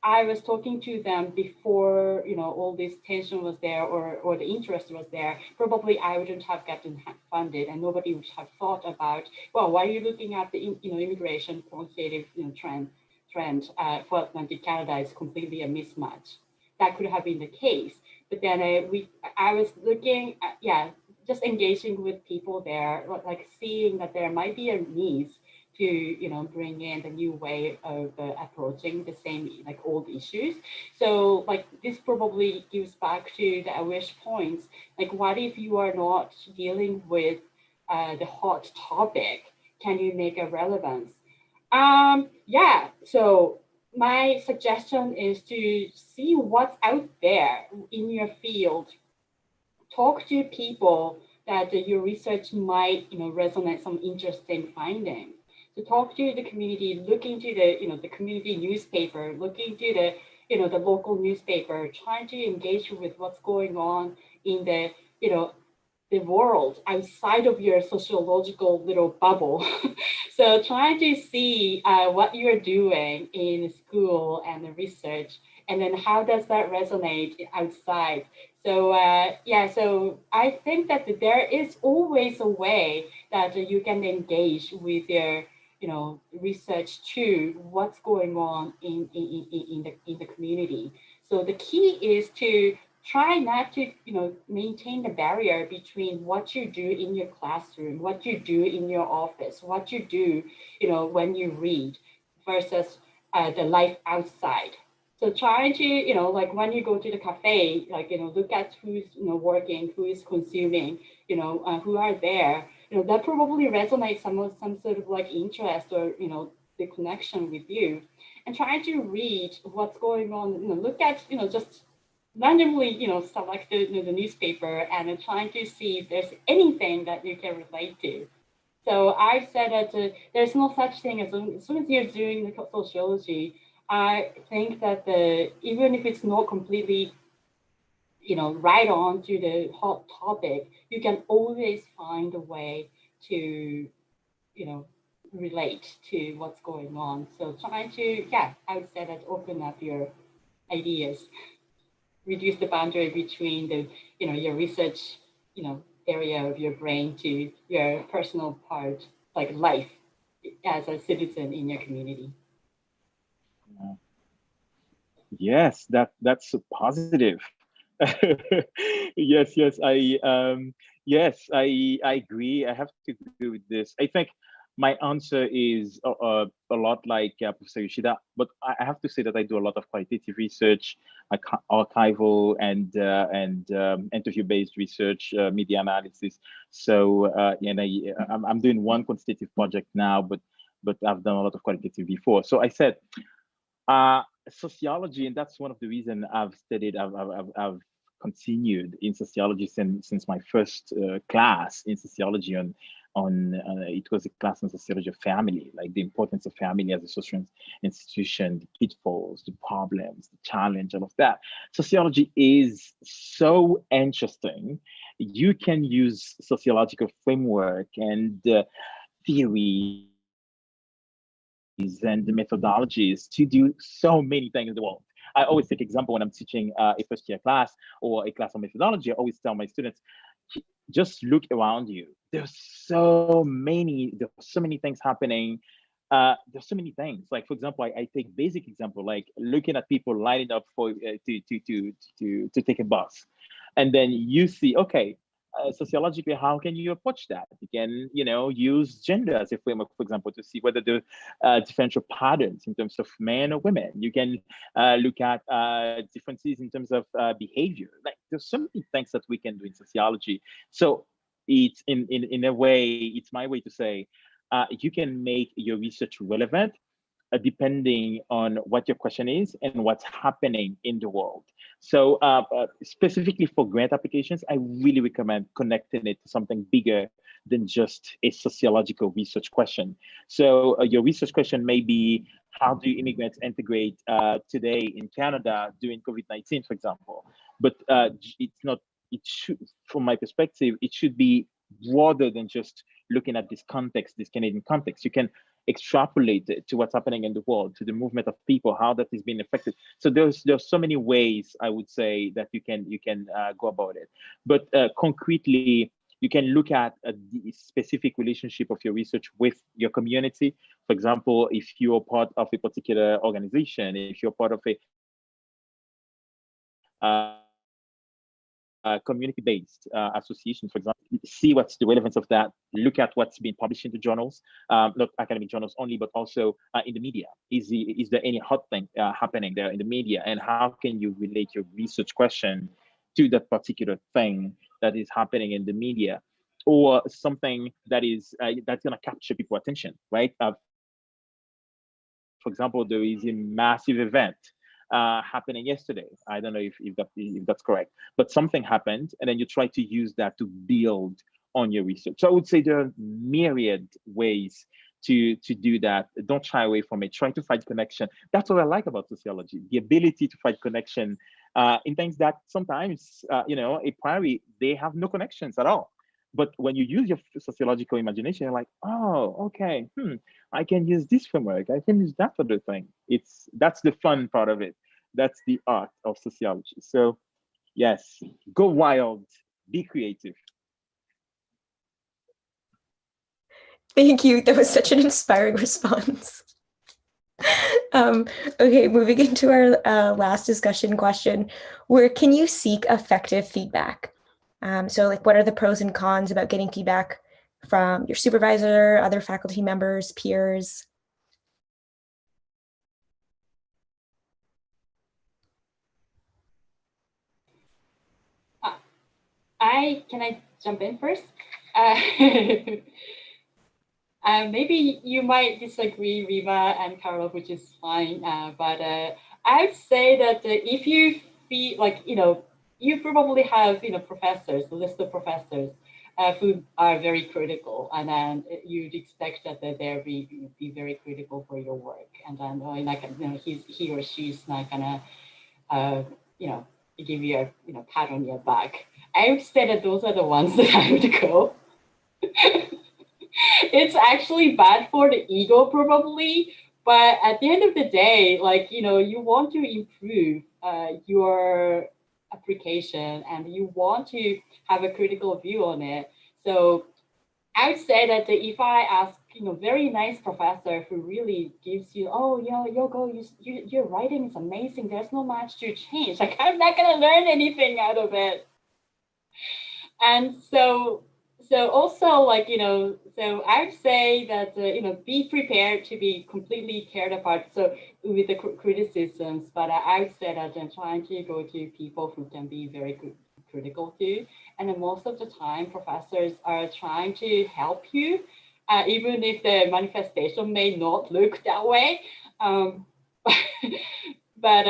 Speaker 3: I was talking to them before, all this tension was there or the interest was there, probably I wouldn't have gotten funded and nobody would have thought about, well, why are you looking at the, immigration quantitative, trend for Atlantic Canada is completely a mismatch. That could have been the case. But then I was looking at, just engaging with people there, like seeing that there might be a need to bring in the new way of approaching the same old issues. So this probably gives back to the Awish points. What if you are not dealing with the hot topic? Can you make a relevance? So my suggestion is to see what's out there in your field. Talk to people that your research might resonate some interesting findings. To talk to the community, look into the community newspaper, look into the local newspaper, trying to engage with what's going on in the the world outside of your sociological little bubble. So trying to see what you're doing in school and the research, and then how does that resonate outside. So so I think that there is always a way that you can engage with your research to what's going on in the community. So the key is to try not to maintain the barrier between what you do in your classroom, what you do in your office, what you do when you read versus the life outside. So trying to when you go to the cafe, look at who's working, who is consuming, who are there. That probably resonates some sort of interest or the connection with you, and trying to read what's going on. Look at just randomly select the newspaper and then trying to see if there's anything that you can relate to. So I've said that there's no such thing as soon as you're doing the sociology. I think that even if it's not completely right on to the hot topic, you can always find a way to, relate to what's going on. So trying to, I would say that open up your ideas, reduce the boundary between the, your research, area of your brain to your personal part, like life as a citizen in your community.
Speaker 4: Yes, that's so positive. yes, I agree. I have to agree with this. I think my answer is a lot like Professor Yoshida, but I have to say that I do a lot of qualitative research, archival and interview-based research, media analysis. So I'm doing one quantitative project now, but I've done a lot of qualitative before. So I said, sociology, and that's one of the reasons I've studied. I've continued in sociology since my first class in sociology it was a class on sociology of family, like the importance of family as a social institution, the pitfalls, the problems, the challenge, all of that. Sociology is so interesting. You can use sociological framework and theory and the methodologies to do so many things in the world. I always take example when I'm teaching a first year class or a class on methodology. I always tell my students, just look around you. There's so many things happening. There's so many things. Like for example, I take basic example, like looking at people lining up for to take a bus, and then you see, okay, sociologically, how can you approach that? You can, use gender as a framework, for example, to see whether the differential patterns in terms of men or women. You can look at differences in terms of behavior. Like there's so many things that we can do in sociology. So it's in a way, it's my way to say, you can make your research relevant depending on what your question is and what's happening in the world. So specifically for grant applications, I really recommend connecting it to something bigger than just a sociological research question. So your research question may be, how do immigrants integrate today in Canada during COVID-19, for example? But it's not, it should, from my perspective, it should be broader than just looking at this context, this Canadian context. You can extrapolate it to what's happening in the world, to the movement of people, how that is being affected. So there's so many ways, I would say, that you can go about it. But concretely, you can look at the specific relationship of your research with your community. For example, if you're part of a particular organization, if you're part of a community-based association, for example, see what's the relevance of that, look at what's been published in the journals, not academic journals only, but also in the media. Is there any hot thing happening there in the media? And how can you relate your research question to that particular thing that is happening in the media? Or something that is that's going to capture people's attention, right? For example, there is a massive event happening yesterday. I don't know if that's correct, but something happened, and then you try to use that to build on your research. So I would say there are myriad ways to do that. Don't shy away from it. Try to find connection. That's what I like about sociology: the ability to find connection in things that sometimes, a priori, they have no connections at all. But when you use your sociological imagination, you're like, oh, okay, I can use this framework. I can use that other thing. That's the fun part of it. That's the art of sociology. So yes, go wild, be creative.
Speaker 1: Thank you. That was such an inspiring response. Okay, moving into our last discussion question, where can you seek effective feedback? So like, what are the pros and cons about getting feedback from your supervisor, other faculty members, peers?
Speaker 3: Can I jump in first? Maybe you might disagree, Rima and Carlo, which is fine. But I'd say that if you feel like, you probably have, professors, a list of professors who are very critical, and then you'd expect that they'll be very critical for your work. And then, he or she's not gonna, give you a pat on your back. I would say that those are the ones that I would go. It's actually bad for the ego, probably, but at the end of the day, you want to improve your application, and you want to have a critical view on it. So I would say that if I ask, very nice professor who really gives you, oh, Yoko, your writing is amazing, there's not much to change. Like, I'm not gonna learn anything out of it. And so also, so I would say that, be prepared to be completely teared apart. So with the criticisms, but I would say that I'm trying to go to people who can be very critical too. And then most of the time, professors are trying to help you, even if the manifestation may not look that way. But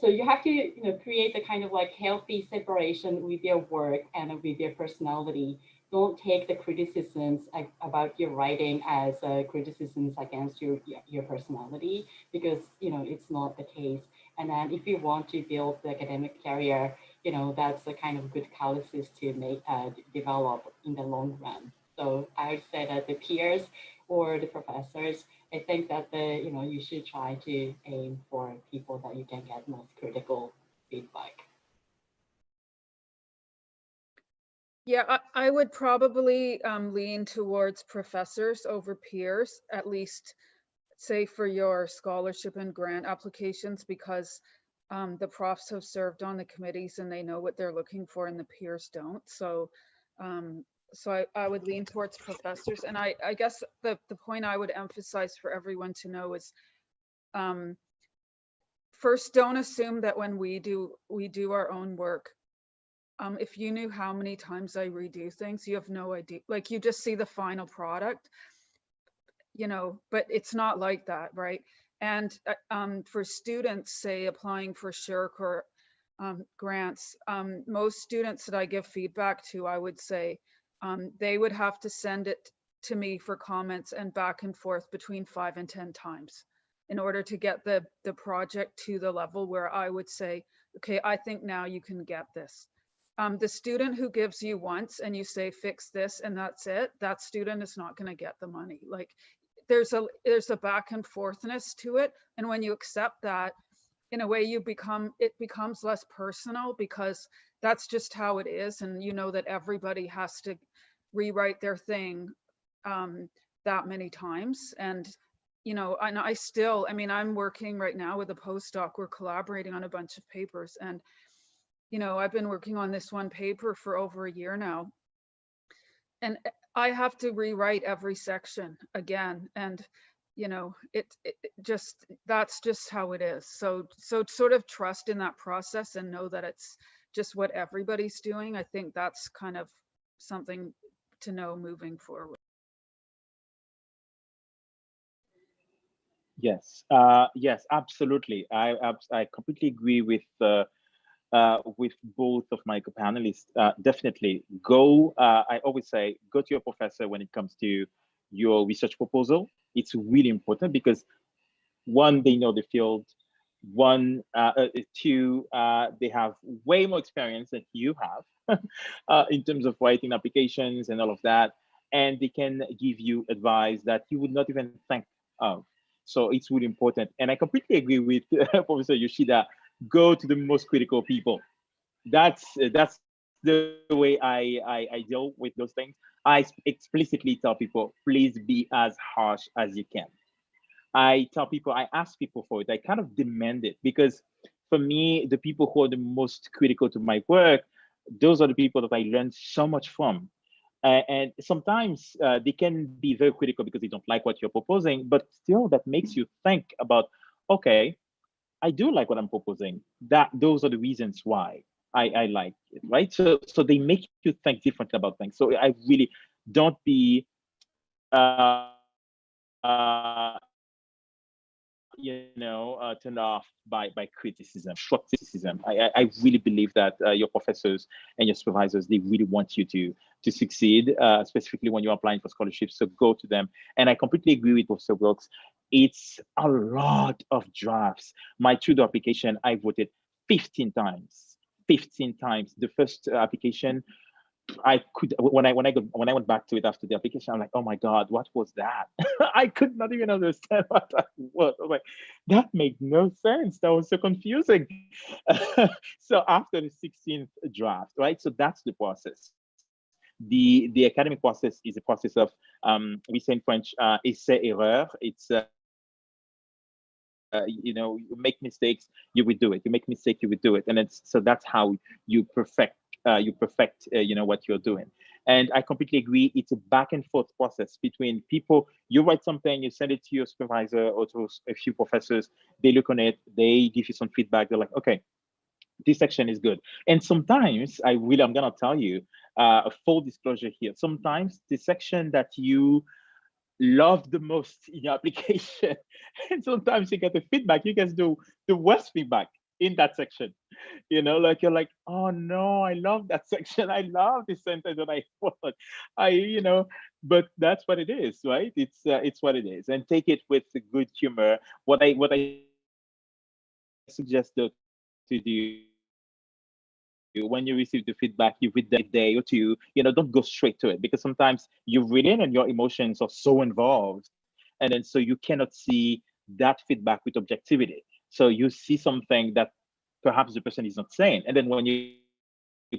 Speaker 3: so you have to, create a kind of healthy separation with your work and with your personality. Don't take the criticisms about your writing as criticisms against your personality, because it's not the case. And then if you want to build the academic career, that's a kind of good catalyst to make develop in the long run. So I would say that the peers or the professors, I think that you should try to aim for people that you can get most critical feedback.
Speaker 2: Yeah, I would probably lean towards professors over peers, at least say for your scholarship and grant applications, because the profs have served on the committees and they know what they're looking for and the peers don't. So I would lean towards professors. And I guess the point I would emphasize for everyone to know is, first, don't assume that when we do our own work. If you knew how many times I redo things, you have no idea. Like, you just see the final product, you know, but it's not like that, right? And for students, say, applying for SSHRC or grants, most students that I give feedback to, I would say, they would have to send it to me for comments and back and forth between 5 and 10 times in order to get the project to the level where I would say, okay, I think now you can get this. The student who gives you once and you say, fix this, and that's it, that student is not going to get the money. Like, there's a back and forthness to it. And when you accept that, in a way, it becomes less personal, because that's just how it is. And you know that everybody has to rewrite their thing that many times. And, you know, and I mean, I'm working right now with a postdoc. We're collaborating on a bunch of papers. And, you know, I've been working on this one paper for over a year now. And I have to rewrite every section again. And, you know, that's just how it is. So sort of trust in that process and know that it's just what everybody's doing. I think that's kind of something to know moving forward.
Speaker 4: Yes, yes, absolutely. I completely agree with both of my panelists. Definitely go. I always say, go to your professor when it comes to your research proposal. It's really important because, one, they know the field. Two, they have way more experience than you have in terms of writing applications and all of that. And they can give you advice that you would not even think of. So it's really important. And I completely agree with Professor Yoshida. Go to the most critical people. That's the way I deal with those things. I explicitly tell people, please be as harsh as you can. I tell people, I ask people for it. I kind of demand it, because for me, the people who are the most critical to my work, those are the people that I learn so much from. And sometimes they can be very critical because they don't like what you're proposing, but still that makes you think about, okay, I do like what I'm proposing. Those are the reasons why I like it, right? So they make you think differently about things. So I really don't be turned off by criticism, short criticism. I really believe that your professors and your supervisors, they really want you to succeed, specifically when you're applying for scholarships. So go to them. And I completely agree with Professor Wilkes. It's a lot of drafts. My TUDO application, I voted 15 times. 15 times. The first application, I could, when I went back to it after the application, I'm like, oh my God, what was that? I could not even understand what that was. I was like, that made no sense. That was so confusing. So after the 16th draft, right? So that's the process. The academic process is a process of, we say in French, essai-erreur. It's you make mistakes, you will do it. You make mistakes, you will do it, and so that's how you perfect what you're doing. And I completely agree. It's a back and forth process between people. You write something, you send it to your supervisor or to a few professors. They look on it, they give you some feedback. They're like, okay, this section is good. And sometimes I'm gonna tell you a full disclosure here. Sometimes the section that you love the most in your application, and sometimes you get the feedback, you guys do the worst feedback in that section. Like, you're like, oh no, I love that section, I love this sentence that I put. But that's what it is, right? It's what it is, and take it with a good humor. What I suggest though to do, when you receive the feedback, you read a day or two, don't go straight to it, because sometimes you read it and your emotions are so involved, and then so you cannot see that feedback with objectivity. So you see something that perhaps the person is not saying, and then when you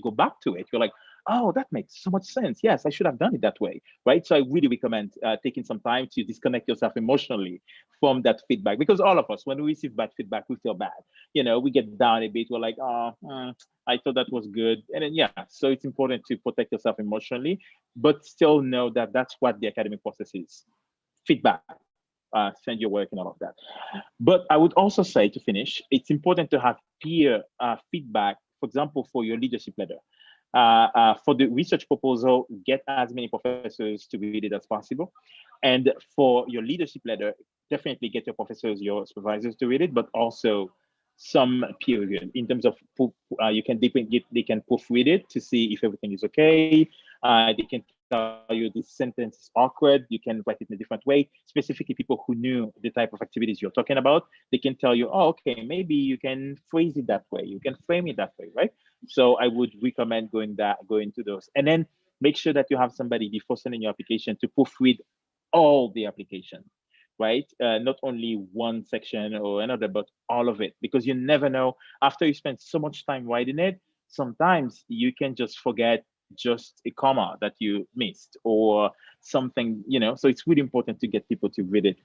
Speaker 4: go back to it, you're like, oh, that makes so much sense. Yes, I should have done it that way, right? So I really recommend taking some time to disconnect yourself emotionally from that feedback, because all of us, when we receive bad feedback, we feel bad. We get down a bit. We're like, oh, I thought that was good. And then, yeah, so it's important to protect yourself emotionally, but still know that that's what the academic process is. Feedback, send your work and all of that. But I would also say, to finish, it's important to have peer feedback, for example, for your leadership letter. For the research proposal, get as many professors to read it as possible. And for your leadership letter, definitely get your professors, your supervisors to read it, but also some peer review in terms of they can proofread it to see if everything is okay. They can tell you this sentence is awkward. You can write it in a different way. Specifically, people who knew the type of activities you're talking about, they can tell you, oh, okay, maybe you can phrase it that way. You can frame it that way, right? So I would recommend going to those, and then make sure that you have somebody before sending your application to proofread all the application, right? Not only one section or another, but all of it, because you never know. After you spend so much time writing it, sometimes you can just forget just a comma that you missed or something, so it's really important to get people to read it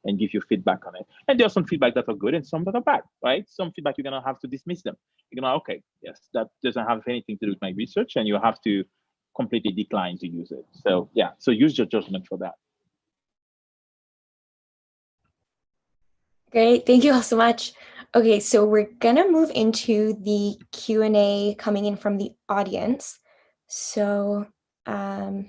Speaker 4: and give you feedback on it. And there are some feedback that are good and some that are bad, right? Some feedback you're gonna have to dismiss them. You're gonna, okay, yes, that doesn't have anything to do with my research, and you have to completely decline to use it. So yeah, so use your judgment for that.
Speaker 1: Great, thank you all so much. Okay, so we're gonna move into the Q&A coming in from the audience. So our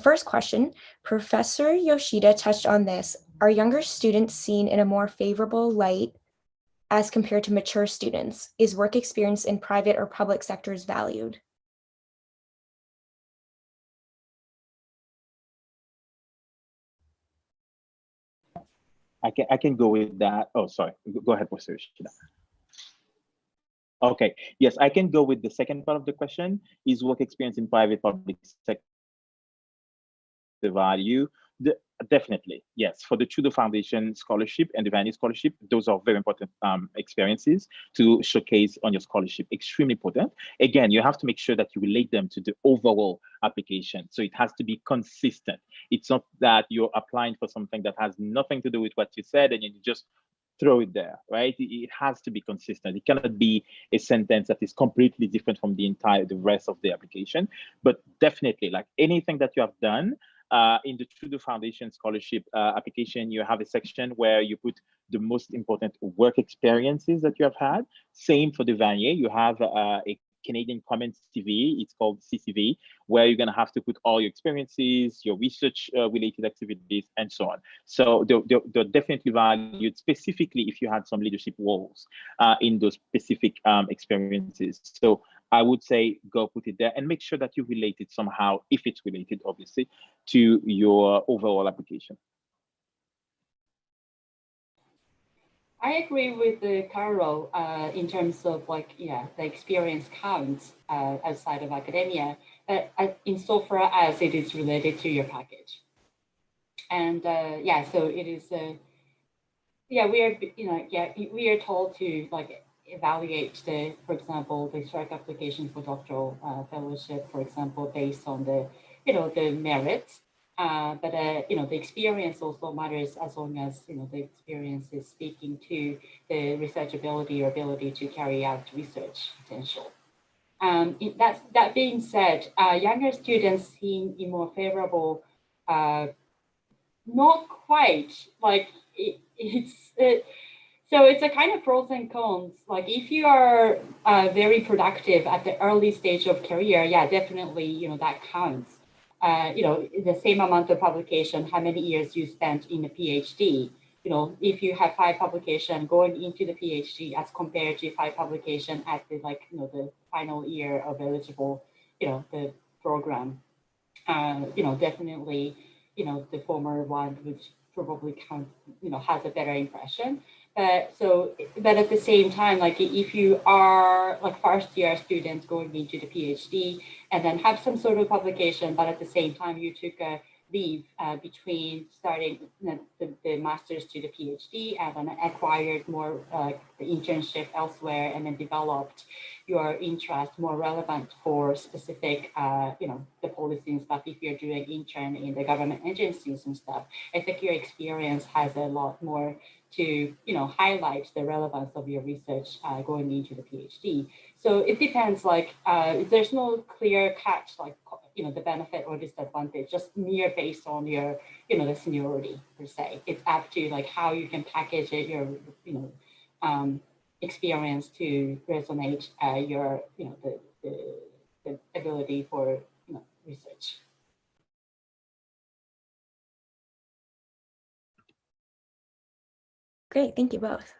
Speaker 1: first question, Professor Yoshida touched on this. Are younger students seen in a more favorable light as compared to mature students? Is work experience in private or public sectors valued?
Speaker 4: I can go with that. Oh, sorry. Go ahead, Professor Yoshida. Okay. Yes, I can go with the second part of the question. Is work experience in private, public sector value? Definitely, yes. For the Trudeau Foundation Scholarship and the Vanny Scholarship, those are very important experiences to showcase on your scholarship. Extremely important. Again, you have to make sure that you relate them to the overall application. So it has to be consistent. It's not that you're applying for something that has nothing to do with what you said and you just throw it there, right? It has to be consistent. It cannot be a sentence that is completely different from the rest of the application. But definitely, like anything that you have done, in the Trudeau Foundation Scholarship application, you have a section where you put the most important work experiences that you have had. Same for the Vanier, you have a Canadian Commons CV, it's called CCV, where you're gonna have to put all your experiences, your research related activities, and so on. So they're definitely valued, specifically if you had some leadership roles in those specific experiences. So I would say go put it there and make sure that you relate it somehow, if it's related, obviously, to your overall application.
Speaker 3: I agree with Carlo in terms of the experience counts outside of academia, insofar as it is related to your package. And so it is. We are told to evaluate for example, the SSHRC application for doctoral fellowship, for example, based on the merits. But the experience also matters, as long as the experience is speaking to the researchability or ability to carry out research potential. That being said, younger students seem in more favorable. Not quite so it's a kind of pros and cons. Like if you are very productive at the early stage of career, yeah, definitely, that counts. The same amount of publication, how many years you spent in a PhD. If you have 5 publications going into the PhD as compared to 5 publications at the the final year of eligible, the program. Definitely, the former one, which probably has a better impression. But at the same time, if you are first year student going into the PhD and then have some sort of publication, but at the same time you took a leave between starting the master's to the PhD, and then acquired more the internship elsewhere, and then developed your interest more relevant for specific, the policy and stuff. If you're doing intern in the government agencies and stuff, I think your experience has a lot more to, highlight the relevance of your research going into the PhD. So it depends, like, there's no clear catch, like, the benefit or disadvantage, just mere based on your, the seniority per se. It's up to like how you can package it, your, experience to resonate your, the ability for, research.
Speaker 1: Great, thank you both.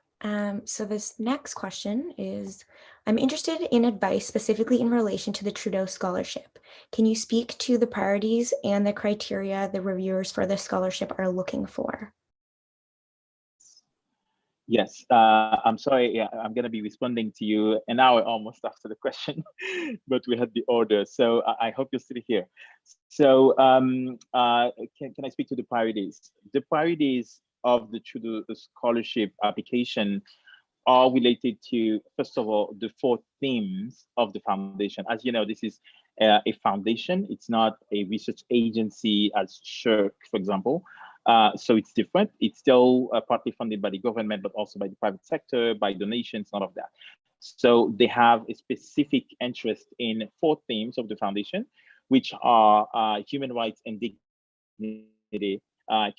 Speaker 1: So this next question is, I'm interested in advice specifically in relation to the Trudeau Scholarship. Can you speak to the priorities and the criteria the reviewers for the scholarship are looking for?
Speaker 4: Yes, I'm sorry. Yeah, I'm going to be responding to you an hour almost after the question, but we had the order. So I hope you're still here. So can I speak to the priorities? The priorities of the Trudeau Scholarship application are related to, first of all, the 4 themes of the foundation. As you know, this is a foundation. It's not a research agency as SSHRC, for example. So it's different. It's still partly funded by the government, but also by the private sector, by donations, all of that. So they have a specific interest in 4 themes of the foundation, which are human rights and dignity,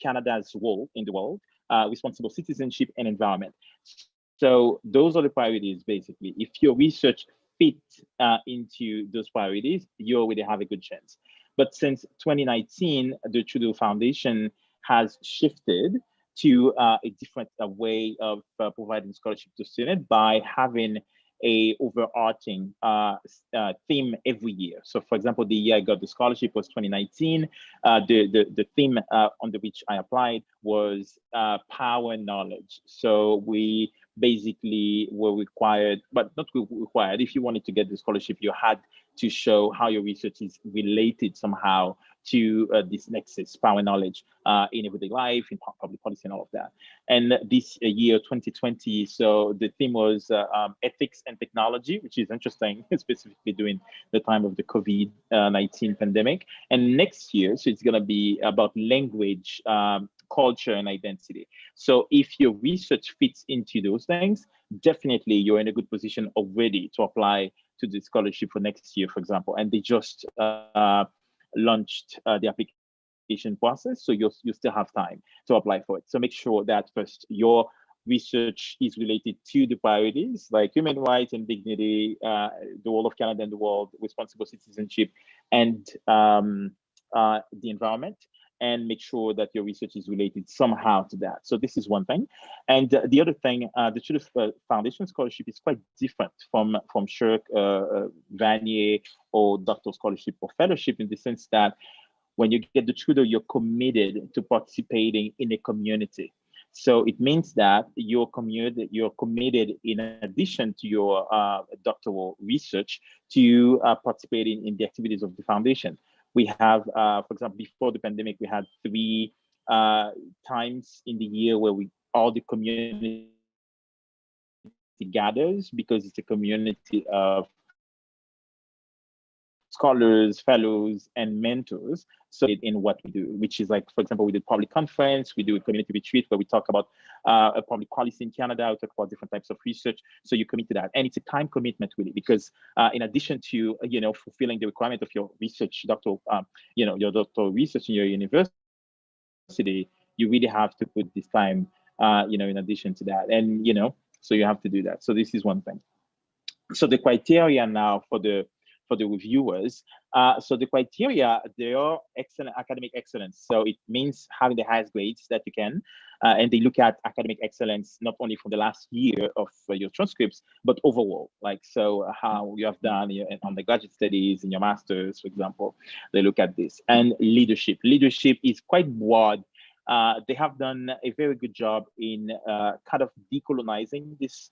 Speaker 4: Canada's role in the world, responsible citizenship, and environment. So those are the priorities, basically. If your research fits into those priorities, you already have a good chance. But since 2019, the Trudeau Foundation has shifted to a different way of providing scholarship to students by having a overarching theme every year. So for example, the year I got the scholarship was 2019. The theme under which I applied was power and knowledge. So we basically were required, but not required, if you wanted to get the scholarship, you had to show how your research is related somehow to this nexus, power and knowledge in everyday life, in public policy and all of that. And this year, 2020, so the theme was ethics and technology, which is interesting, specifically during the time of the COVID-19 pandemic. And next year, so it's gonna be about language, culture, and identity. So if your research fits into those things, definitely you're in a good position already to apply to the scholarship for next year, for example. And they just launched the application process, so you still have time to apply for it. So make sure that first your research is related to the priorities like human rights and dignity, the role of Canada in the world, responsible citizenship, and the environment, and make sure that your research is related somehow to that. So this is one thing. And the other thing, the Trudeau Foundation Scholarship is quite different from SSHRC, Vanier, or doctoral scholarship or fellowship, in the sense that when you get the Trudeau, you're committed to participating in a community. So it means that you're committed, in addition to your doctoral research, to participating in the activities of the foundation. We have, for example, before the pandemic, we had 3 times in the year where all the community gathers, because it's a community of scholars, fellows, and mentors. So in what we do, which is like, for example, we did public conference, we do a community retreat where we talk about public policy in Canada, we talk about different types of research. So you commit to that. And it's a time commitment, really, because in addition to, fulfilling the requirement of your research, your doctoral research in your university, you really have to put this time, in addition to that. And, so you have to do that. So this is one thing. So the criteria now for the reviewers. So the criteria, they are excellent academic excellence. So it means having the highest grades that you can. And they look at academic excellence, not only from the last year of your transcripts, but overall, so how you have done your undergraduate studies in your master's, for example, they look at this. And leadership. Leadership is quite broad. They have done a very good job in kind of decolonizing this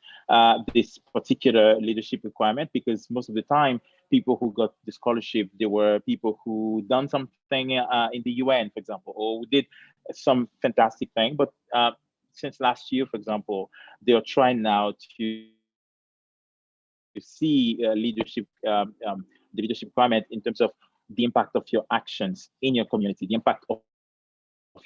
Speaker 4: particular leadership requirement, because most of the time people who got the scholarship, there were people who done something in the UN, for example, or who did some fantastic thing. But since last year, for example, they are trying now to see leadership, the leadership climate in terms of the impact of your actions in your community, the impact of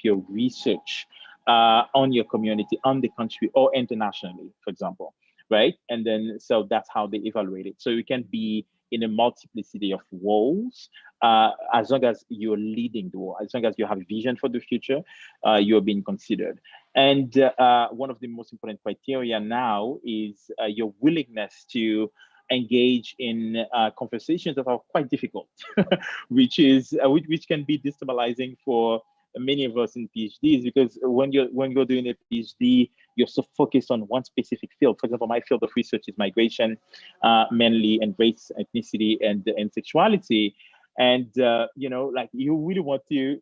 Speaker 4: your research on your community, on the country, or internationally, for example, right? And then, so that's how they evaluate it. So you can be in a multiplicity of roles, as long as you're leading the role, as long as you have a vision for the future, you're being considered. And one of the most important criteria now is your willingness to engage in conversations that are quite difficult, which can be destabilizing for many of us in PhDs, because when you're doing a PhD, you're so focused on one specific field. For example, my field of research is migration, mainly, and race, ethnicity, and sexuality. And like, you really want to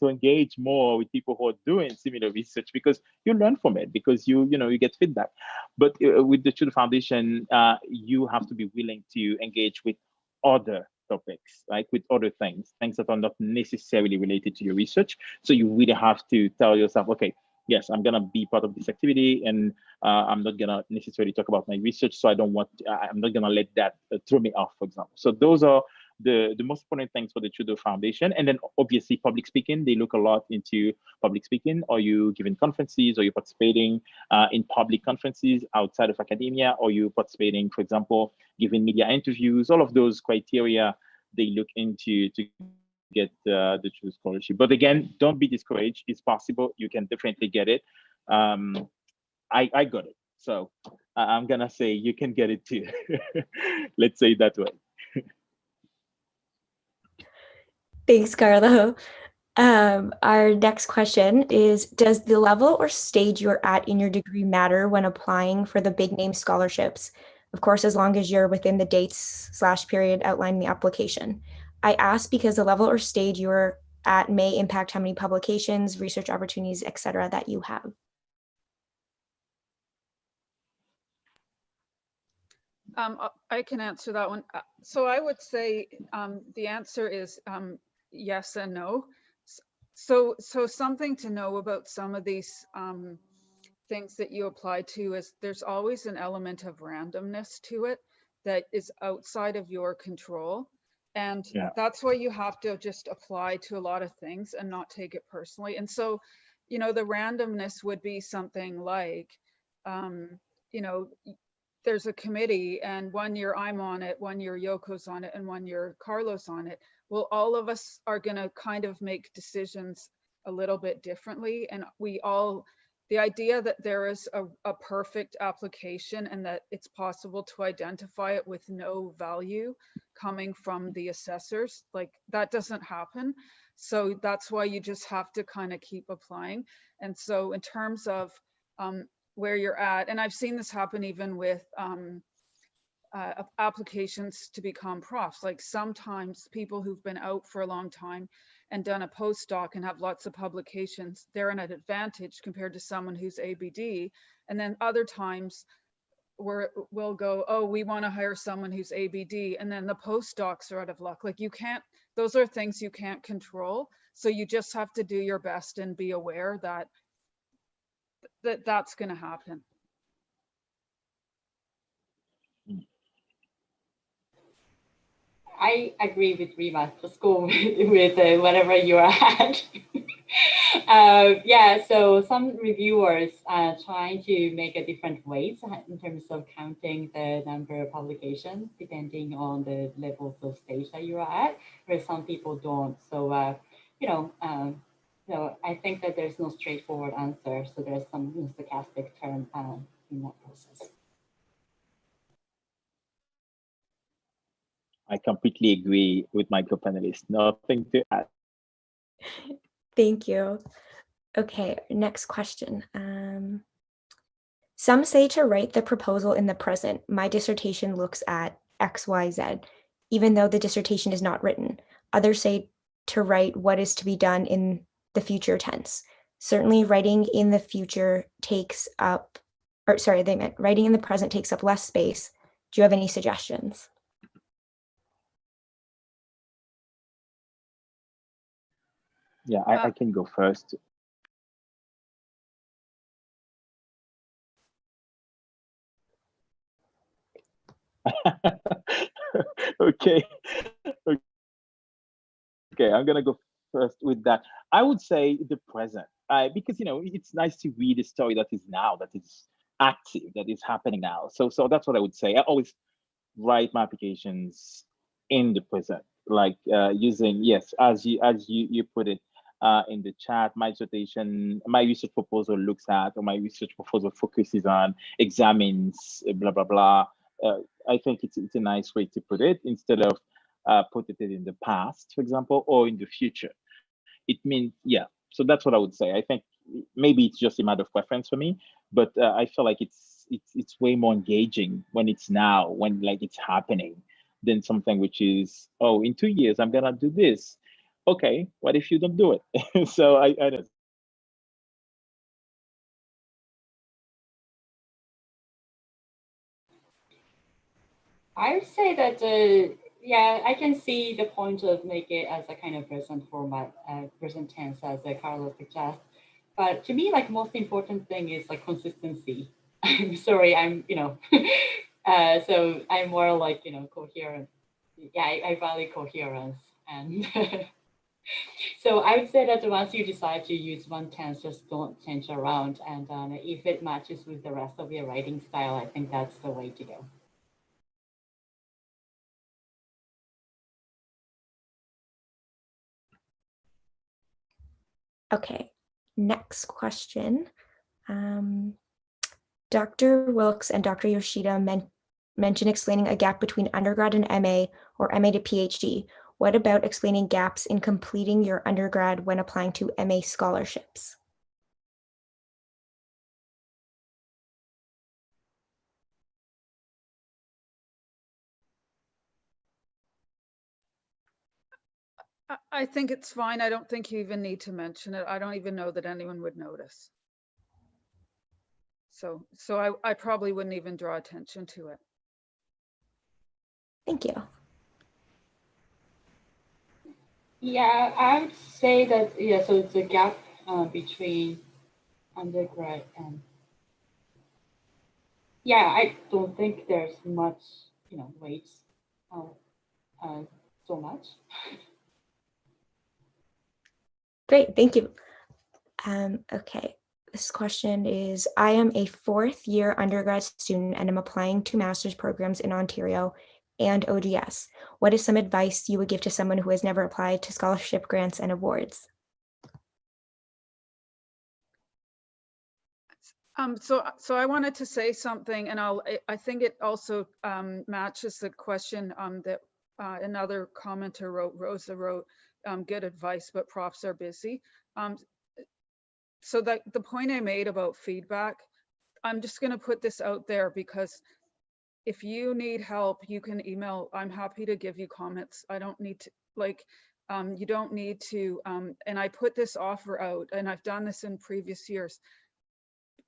Speaker 4: engage more with people who are doing similar research, because you learn from it, because you get feedback. But with the Tudor Foundation, you have to be willing to engage with other topics, like with other things that are not necessarily related to your research. So you really have to tell yourself, okay, yes, I'm gonna be part of this activity, and I'm not gonna necessarily talk about my research. So I'm not gonna let that throw me off, for example. So those are the most important things for the Tudor Foundation. And then obviously public speaking, they look a lot into public speaking. Are you giving conferences? Are you participating in public conferences outside of academia? Are you participating, for example, giving media interviews? All of those criteria they look into to get the Tudor scholarship. But again, don't be discouraged. It's possible. You can definitely get it. I got it. So I'm gonna say you can get it too. Let's say it that way.
Speaker 1: Thanks, Carlo. Our next question is, does the level or stage you're at in your degree matter when applying for the big name scholarships? Of course, as long as you're within the dates/period outlined in the application. I ask because the level or stage you're at may impact how many publications, research opportunities, etc. that you have.
Speaker 2: I can answer that one. So I would say the answer is yes and no. So something to know about some of these things that you apply to is there's always an element of randomness to it that is outside of your control. And that's why you have to just apply to a lot of things and not take it personally. And so, the randomness would be something like, there's a committee, and 1 year I'm on it, 1 year Yoko's on it, and 1 year Carlo's on it. Well, all of us are going to kind of make decisions a little bit differently. And the idea that there is a perfect application and that it's possible to identify it with no value coming from the assessors, like, that doesn't happen. So that's why you just have to kind of keep applying. And so in terms of where you're at, and I've seen this happen even with applications to become profs. Like, sometimes people who've been out for a long time and done a postdoc and have lots of publications, they're at an advantage compared to someone who's ABD. And then other times we'll go, oh, we want to hire someone who's ABD, and then the postdocs are out of luck. Like, those are things you can't control. So you just have to do your best and be aware that that's going to happen.
Speaker 3: I agree with Rima. Just go with whatever you are at. So some reviewers are trying to make a different ways in terms of counting the number of publications, depending on the levels of stage that you are at, where some people don't. So, I think that there's no straightforward answer. So there's some stochastic term in that process.
Speaker 4: I completely agree with my co-panelists. Nothing to add.
Speaker 1: Thank you. Okay, next question. Some say to write the proposal in the present. My dissertation looks at XYZ, even though the dissertation is not written. Others say to write what is to be done in the future tense. Certainly writing in the future writing in the present takes up less space. Do you have any suggestions?
Speaker 4: Yeah, I can go first. Okay. Okay, I'm gonna go first with that. I would say the present, because it's nice to read a story that is now, that is active, that is happening now. So that's what I would say. I always write my applications in the present, like using, yes, as you put it in the chat. My research proposal looks at, or my research proposal focuses on, examines, blah blah blah. I think it's a nice way to put it, instead of putting it in the past, for example, or in the future. It means, yeah. So that's what I would say. I think maybe it's just a matter of preference for me, but I feel like it's way more engaging when it's now, when like it's happening, than something which is, oh, in 2 years I'm gonna do this. Okay, what if you don't do it? So I don't.
Speaker 3: I would say that, yeah, I can see the point of make it as a kind of present format, present tense, as Carlo suggests. But to me, like, most important thing is like consistency. I'm sorry, so I'm more like, coherent. Yeah, I value coherence. And so I would say that once you decide to use one tense, just don't change around. And if it matches with the rest of your writing style, I think that's the way to go.
Speaker 1: Okay, next question. Dr. Wilkes and Dr. Yoshida mentioned explaining a gap between undergrad and MA, or MA to PhD. What about explaining gaps in completing your undergrad when applying to MA scholarships?
Speaker 2: I think it's fine. I don't think you even need to mention it. I don't even know that anyone would notice. So I probably wouldn't even draw attention to it.
Speaker 1: Thank you.
Speaker 3: Yeah, I would say that, yeah, so it's a gap between undergrad and, yeah, I don't think there's much, weight so much.
Speaker 1: Great, thank you. Okay, this question is, I am a fourth-year undergrad student and am applying to master's programs in Ontario and OGS. What is some advice you would give to someone who has never applied to scholarship grants and awards?
Speaker 2: So I wanted to say something, and I think it also matches the question that another commenter wrote, Rosa wrote, good advice, but profs are busy. So that the point I made about feedback, I'm just going to put this out there, because if you need help, you can email. I'm happy to give you comments. I don't need to, like, you don't need to, and I put this offer out, and I've done this in previous years,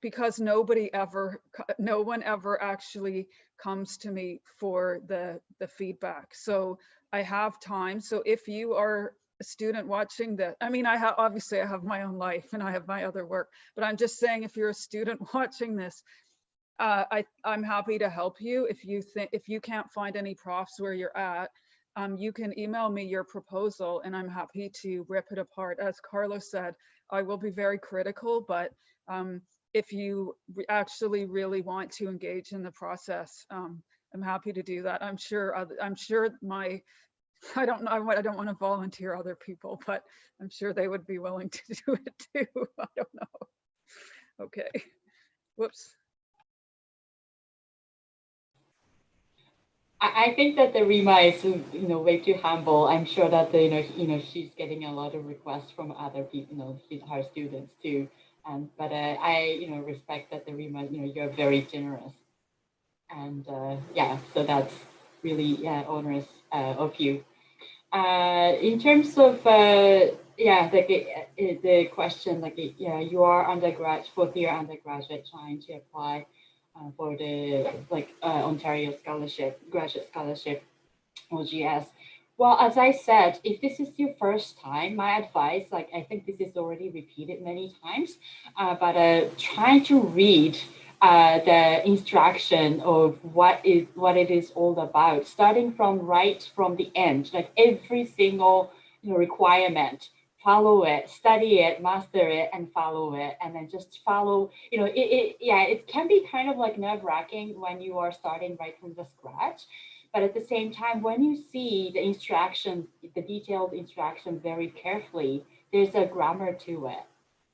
Speaker 2: because no one ever actually comes to me for the feedback. So I have time. So if you are a student watching that, I mean, obviously I have my own life and I have my other work, but I'm just saying, if you're a student watching this, I'm happy to help you. If you can't find any profs where you're at, you can email me your proposal and I'm happy to rip it apart. As Carlo said, I will be very critical, but if you actually really want to engage in the process, I'm happy to do that. I'm sure I don't know, I don't want to volunteer other people, but I'm sure they would be willing to do it too. I don't know. Okay. Whoops.
Speaker 3: I think that the Rima is, way too humble. I'm sure that she's getting a lot of requests from other people, her students too. But I respect that the Rima, you're very generous, and yeah, so that's really honest of you. In terms of yeah, the question, like, yeah, you are fourth year undergraduate trying to apply for the Ontario scholarship, graduate scholarship, OGS. Well, as I said, if this is your first time, my advice, like I think this is already repeated many times, but try to read the instruction of what it is all about, starting from right from the end, like every single requirement. Follow it, study it, master it, and follow it, and then just follow. It can be kind of like nerve-wracking when you are starting right from the scratch. But at the same time, when you see the instruction, the detailed instruction very carefully, there's a grammar to it.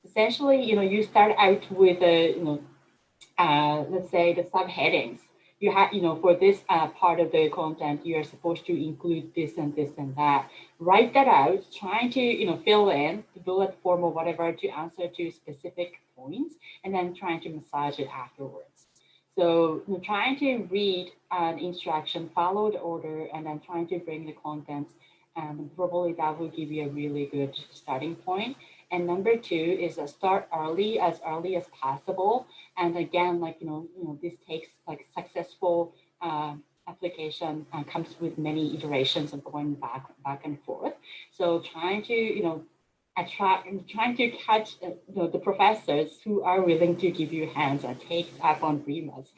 Speaker 3: Essentially, you start out with let's say the subheadings. You have, for this part of the content, you are supposed to include this and this and that. Write that out, trying to, fill in the bullet form or whatever to answer to specific points, and then trying to massage it afterwards. So trying to read an instruction, follow the order, and then trying to bring the contents, and probably that will give you a really good starting point. And number two is start early as possible. And again, like this takes like successful application comes with many iterations of going back and forth. So trying to trying to catch the professors who are willing to give you hands and take up on Rima's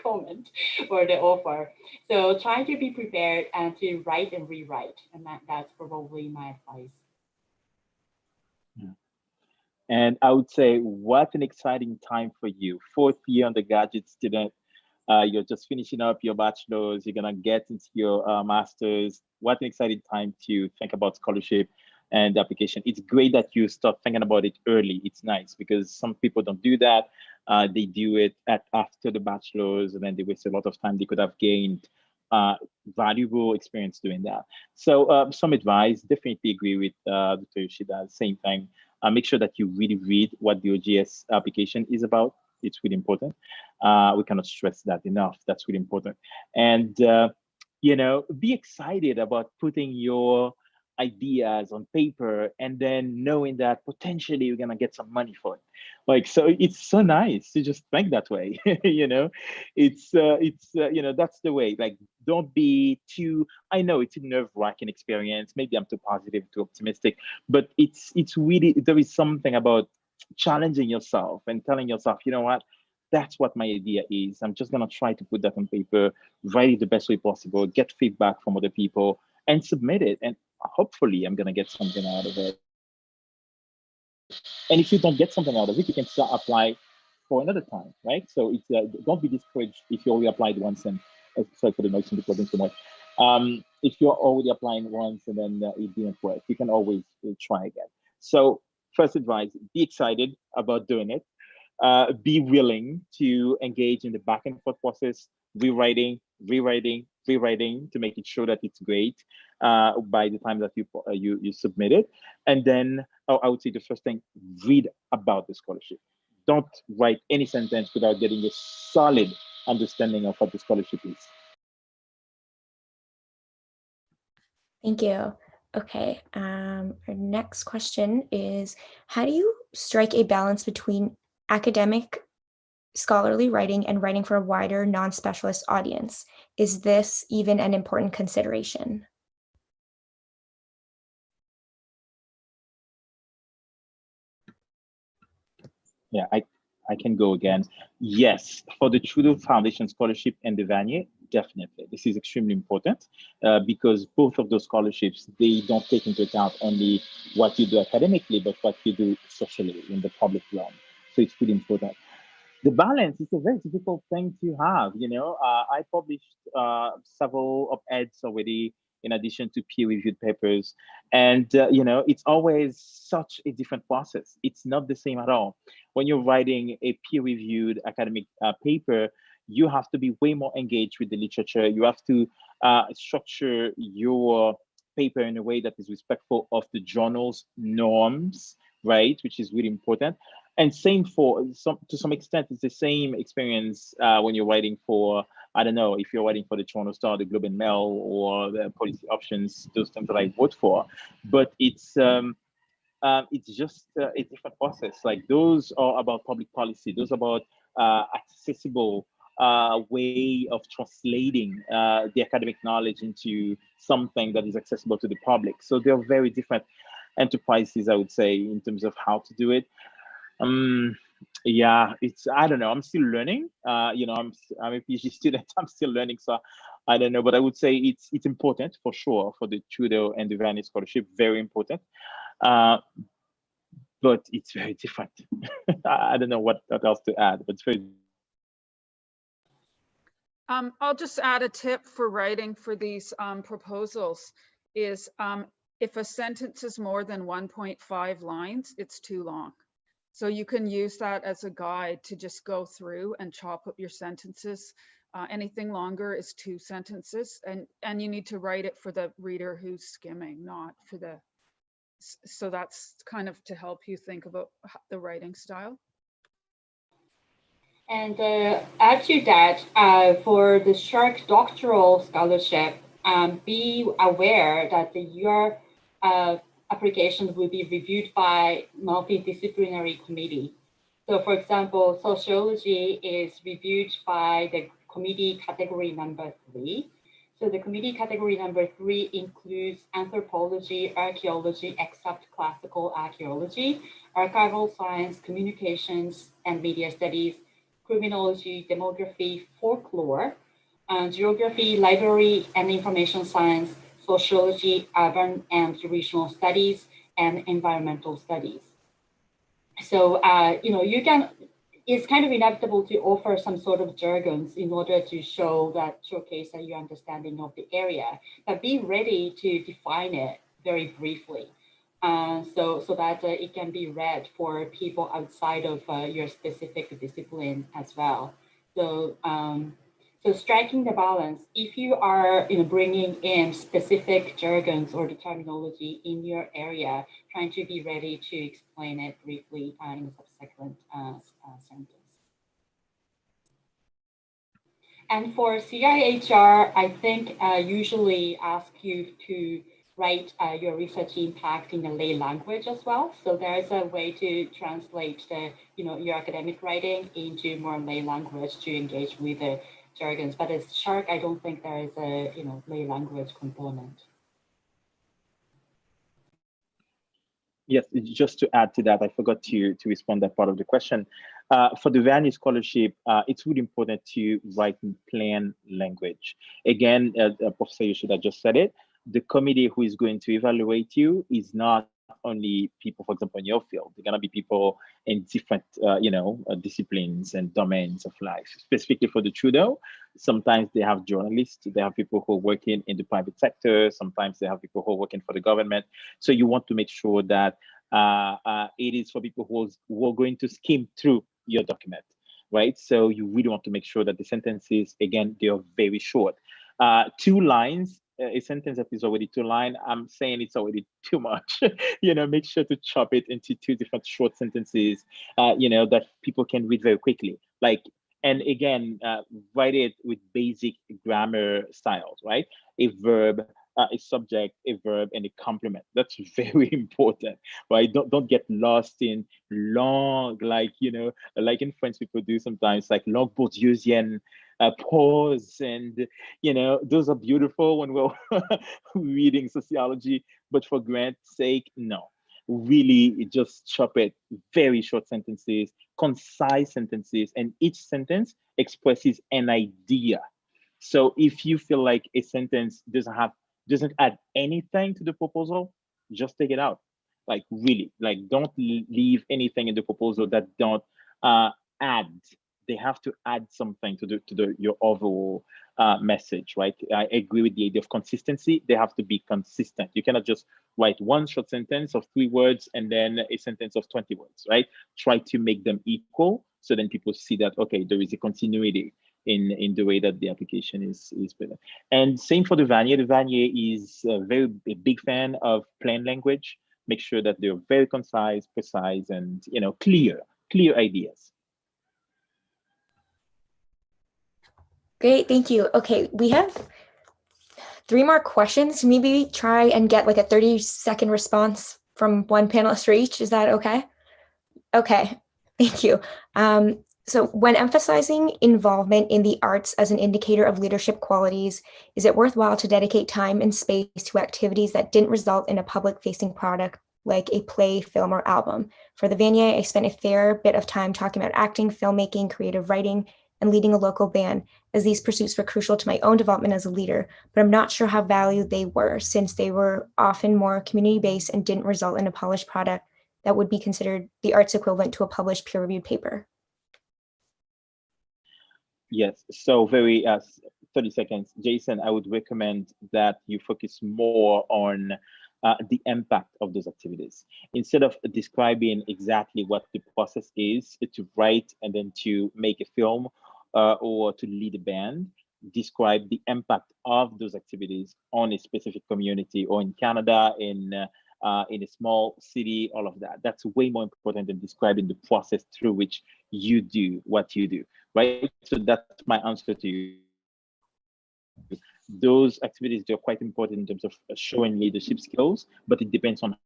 Speaker 3: comment or the offer. So trying to be prepared and to write and rewrite, and that's probably my advice.
Speaker 4: Yeah. And I would say, what an exciting time for you. Fourth year undergraduate student, you're just finishing up your bachelor's, you're gonna get into your master's. What an exciting time to think about scholarship and the application. It's great that you start thinking about it early. It's nice because some people don't do that. They do it after the bachelor's, and then they waste a lot of time they could have gained valuable experience doing that. So some advice, definitely agree with Dr. Yoshida, same thing. Make sure that you really read what the OGS application is about. It's really important. We cannot stress that enough. That's really important. And, be excited about putting your ideas on paper and then knowing that potentially you're going to get some money for it. Like, so it's so nice to just think that way. It's that's the way. Like, don't be too, I know it's a nerve-wracking experience. Maybe I'm too positive, too optimistic, but it's really, there is something about challenging yourself and telling yourself, you know what, that's what my idea is. I'm just going to try to put that on paper, write it the best way possible, get feedback from other people, and submit it. And hopefully I'm going to get something out of it. And if you don't get something out of it, you can still apply for another time, right? So it's don't be discouraged if you only applied once and sorry for the noise and recording so much. If you're already applying once and then it didn't work, you can always try again. So first advice, be excited about doing it. Be willing to engage in the back and forth process, rewriting to make it sure that it's great by the time that you submit it. And then I would say the first thing, read about the scholarship. Don't write any sentence without getting a solid understanding of what the scholarship is.
Speaker 1: Thank you. Okay, our next question is, how do you strike a balance between academic scholarly writing and writing for a wider non-specialist audience? Is this even an important consideration?
Speaker 4: Yeah, I can go again. Yes, for the Trudeau Foundation Scholarship and the Vanier, definitely. This is extremely important because both of those scholarships, they don't take into account only what you do academically, but what you do socially in the public realm. So it's really important. The balance is a very difficult thing to have. I published several op-eds already in addition to peer-reviewed papers. And, it's always such a different process. It's not the same at all. When you're writing a peer-reviewed academic paper, you have to be way more engaged with the literature. You have to structure your paper in a way that is respectful of the journal's norms, right? Which is really important. And same to some extent, it's the same experience when you're writing for, I don't know, if you're writing for the Toronto Star, the Globe and Mail, or the Policy Options, those things that I vote for. But it's just a different process. Like, those are about public policy. Those are about accessible way of translating the academic knowledge into something that is accessible to the public. So they're very different enterprises, I would say, in terms of how to do it. Yeah, I don't know, I'm still learning. You know, I'm a PhD student, I'm still learning, so I don't know, but I would say it's important for sure for the Trudeau and the Vanier Scholarship, very important. But it's very different. I don't know what else to add, but it's very.
Speaker 2: I'll just add a tip for writing for these proposals is if a sentence is more than 1.5 lines, it's too long. So you can use that as a guide to just go through and chop up your sentences. Anything longer is 2 sentences, and you need to write it for the reader who's skimming, not for the. So that's kind of to help you think about the writing style.
Speaker 3: And add to that, for the SSHRC doctoral scholarship, be aware that your application will be reviewed by multidisciplinary committee. So for example, sociology is reviewed by the committee category number 3. So the committee category number 3 includes anthropology, archaeology, except classical archaeology, archival science, communications and media studies, criminology, demography, folklore, geography, library and information science, sociology, urban and regional studies, and environmental studies. So, you know, it's kind of inevitable to offer some sort of jargons in order to showcase that your understanding of the area, but be ready to define it very briefly. So that it can be read for people outside of your specific discipline as well. So, so striking the balance, if you are bringing in specific jargons or the terminology in your area, trying to be ready to explain it briefly in a subsequent sentence. And for CIHR, I think usually ask you to write your research impact in a lay language as well. So there is a way to translate the, your academic writing into more lay language to engage with the jargons. But as SSHRC, I don't think there is a lay language component.
Speaker 4: Yes, just to add to that, I forgot to respond that part of the question. For the Vanier Scholarship, it's really important to write in plain language. Again, Professor Yoshida just said it, the committee who is going to evaluate you is not only people, for example, in your field. They're gonna be people in different, disciplines and domains of life. Specifically for the Trudeau, sometimes they have journalists, they have people who are working in the private sector, sometimes they have people who are working for the government. So you want to make sure that it is for people who are going to skim through your document, right? So you really want to make sure that the sentences, again, they are very short. 2 lines, a sentence that is already 2 lines, I'm saying it's already too much. Make sure to chop it into 2 different short sentences, that people can read very quickly. And again, write it with basic grammar styles, right? A verb, a subject, a verb, and a complement. That's very important, right? Don't get lost in long, like in French people do sometimes, like long Bourdieusian pause, and those are beautiful when we're reading sociology, but for grant's sake, no. Really just chop it, very short sentences, concise sentences, and each sentence expresses an idea. So if you feel like a sentence doesn't add anything to the proposal, just take it out. Like really, don't leave anything in the proposal that don't add. They have to add something to your overall message, right? I agree with the idea of consistency. They have to be consistent. You cannot just write one short sentence of 3 words and then a sentence of 20 words, right? Try to make them equal, so then people see that, okay, there is a continuity in the way that the application is better. And same for the Vanier. The Vanier is a big fan of plain language. Make sure that they're very concise, precise, and clear ideas.
Speaker 1: Great, thank you. Okay, we have 3 more questions. Maybe try and get like a 30-second response from one panelist for each. Is that okay? Okay, thank you. So when emphasizing involvement in the arts as an indicator of leadership qualities, is it worthwhile to dedicate time and space to activities that didn't result in a public-facing product like a play, film, or album? For the Vanier, I spent a fair bit of time talking about acting, filmmaking, creative writing, and leading a local band, as these pursuits were crucial to my own development as a leader, but I'm not sure how valued they were, since they were often more community-based and didn't result in a polished product that would be considered the arts equivalent to a published peer-reviewed paper.
Speaker 4: Yes, so 30 seconds. Jason, I would recommend that you focus more on the impact of those activities. Instead of describing exactly what the process is to write and then to make a film or to lead a band, describe the impact of those activities on a specific community, or in Canada, in a small city, all of that. That's way more important than describing the process through which you do what you do, right? So that's my answer to you. Those activities, they're quite important in terms of showing leadership skills, but it depends on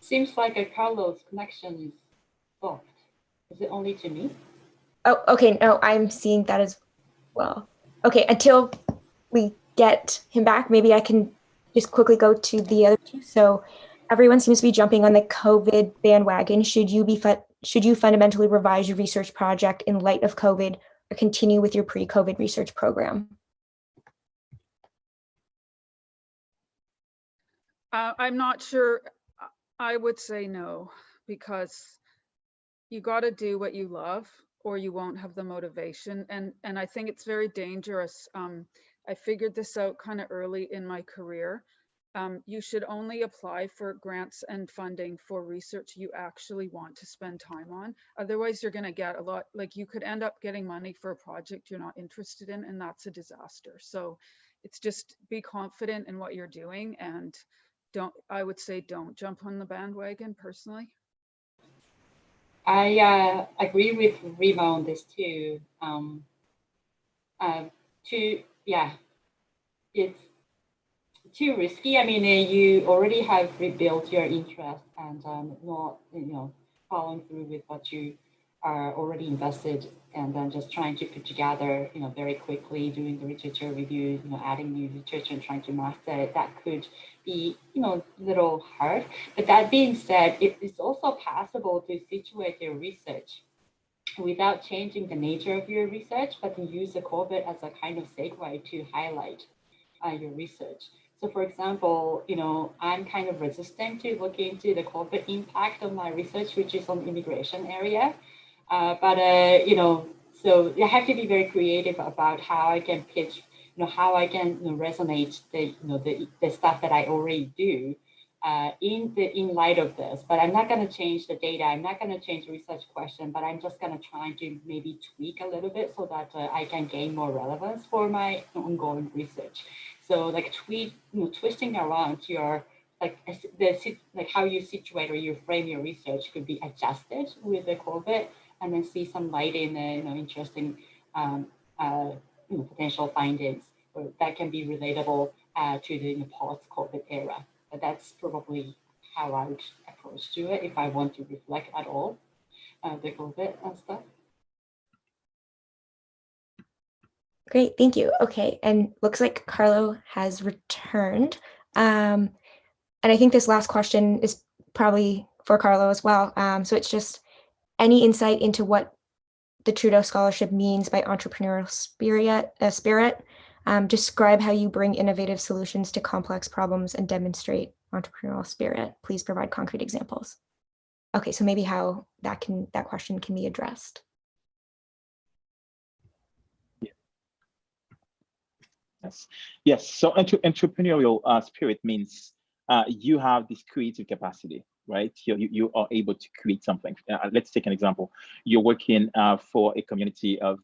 Speaker 3: Seems like a Carlo's connection is blocked. Is it only to me?
Speaker 1: Oh, okay. No, I'm seeing that as well. Okay, until we get him back, maybe I can just quickly go to the other two. So everyone seems to be jumping on the COVID bandwagon. Should you fundamentally revise your research project in light of COVID, or continue with your pre-COVID research program?
Speaker 2: I'm not sure. I would say no, because you got to do what you love or you won't have the motivation. And I think it's very dangerous. I figured this out kind of early in my career. You should only apply for grants and funding for research you actually want to spend time on. Otherwise, you're going to get a lot, like you could end up getting money for a project you're not interested in, and that's a disaster. So it's just be confident in what you're doing, and I would say don't jump on the bandwagon personally.
Speaker 3: I agree with Rima on this too. Yeah, it's too risky. I mean, you already have rebuilt your interest and not, following through with what you are already invested, and then just trying to put together, very quickly, doing the literature review, adding new literature and trying to master it. That could be, a little hard. But that being said, it is also possible to situate your research without changing the nature of your research, but to use the COVID as a kind of segue to highlight your research. So for example, I'm kind of resistant to look into the COVID impact of my research, which is on immigration area. So I have to be very creative about how I can pitch, how I can resonate the stuff that I already do in light of this. But I'm not going to change the data. I'm not going to change the research question, but I'm just going to try to maybe tweak a little bit so that I can gain more relevance for my ongoing research. So like twisting around your how you situate or you frame your research could be adjusted with the COVID, and then see some light in interesting potential findings that can be relatable to the post-COVID era. But that's probably how I would approach to it if I want to reflect at all the COVID and stuff.
Speaker 1: Great, thank you. Okay, and looks like Carlo has returned. And I think this last question is probably for Carlo as well. So it's just any insight into what the Trudeau Scholarship means by entrepreneurial spirit. Describe how you bring innovative solutions to complex problems and demonstrate entrepreneurial spirit. Please provide concrete examples. Okay, so maybe how that question can be addressed.
Speaker 4: Yes. So entrepreneurial spirit means you have this creative capacity, right? You are able to create something. Let's take an example. You're working for a community of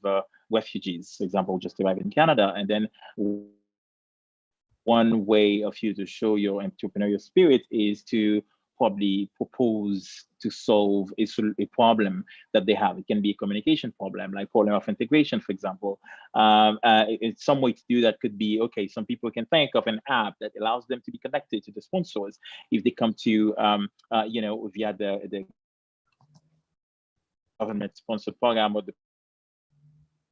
Speaker 4: refugees, for example, just arrived in Canada, and then one way of you to show your entrepreneurial spirit is to probably propose to solve a problem that they have. It can be a communication problem, like problem of integration, for example. Some way to do that could be, okay, some people can think of an app that allows them to be connected to the sponsors if they come to, via the government sponsored program or the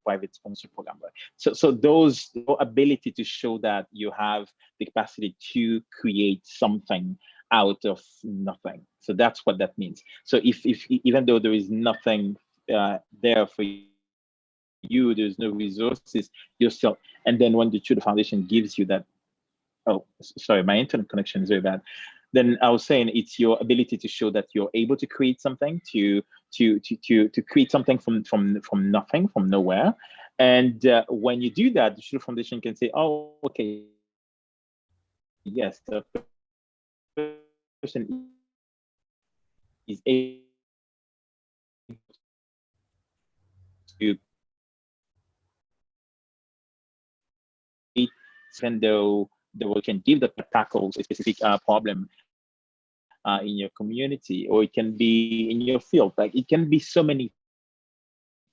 Speaker 4: private sponsor program. So those ability to show that you have the capacity to create something out of nothing. So that's what that means. So if even though there is nothing there for you, there's no resources, you're still, and then when the Tudor Foundation gives you that, oh, sorry, my internet connection is very bad. Then I was saying it's your ability to show that you're able to create something, to create something from nothing, from nowhere. And when you do that, the Tudor Foundation can say, oh, okay, yes, the person is able to, even though the work can give that tackles a specific problem in your community, or it can be in your field. Like it can be so many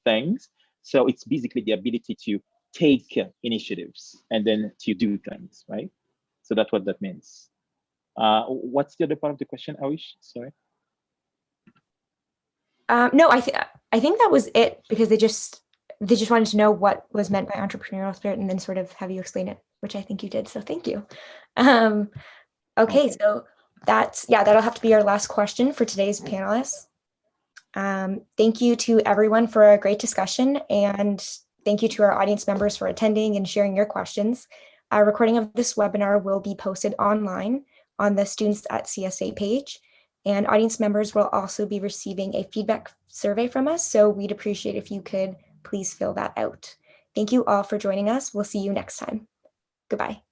Speaker 4: things. So it's basically the ability to take initiatives and then to do things, right? So that's what that means. What's the other part of the question, Awish? Sorry.
Speaker 1: No, I think that was it, because they just wanted to know what was meant by entrepreneurial spirit and then sort of have you explain it, which I think you did. So thank you. Okay, so that'll have to be our last question for today's panelists. Thank you to everyone for a great discussion, and thank you to our audience members for attending and sharing your questions. A recording of this webinar will be posted online on the Students at CSA page, and audience members will also be receiving a feedback survey from us, so we'd appreciate if you could please fill that out. Thank you all for joining us. We'll see you next time. Goodbye.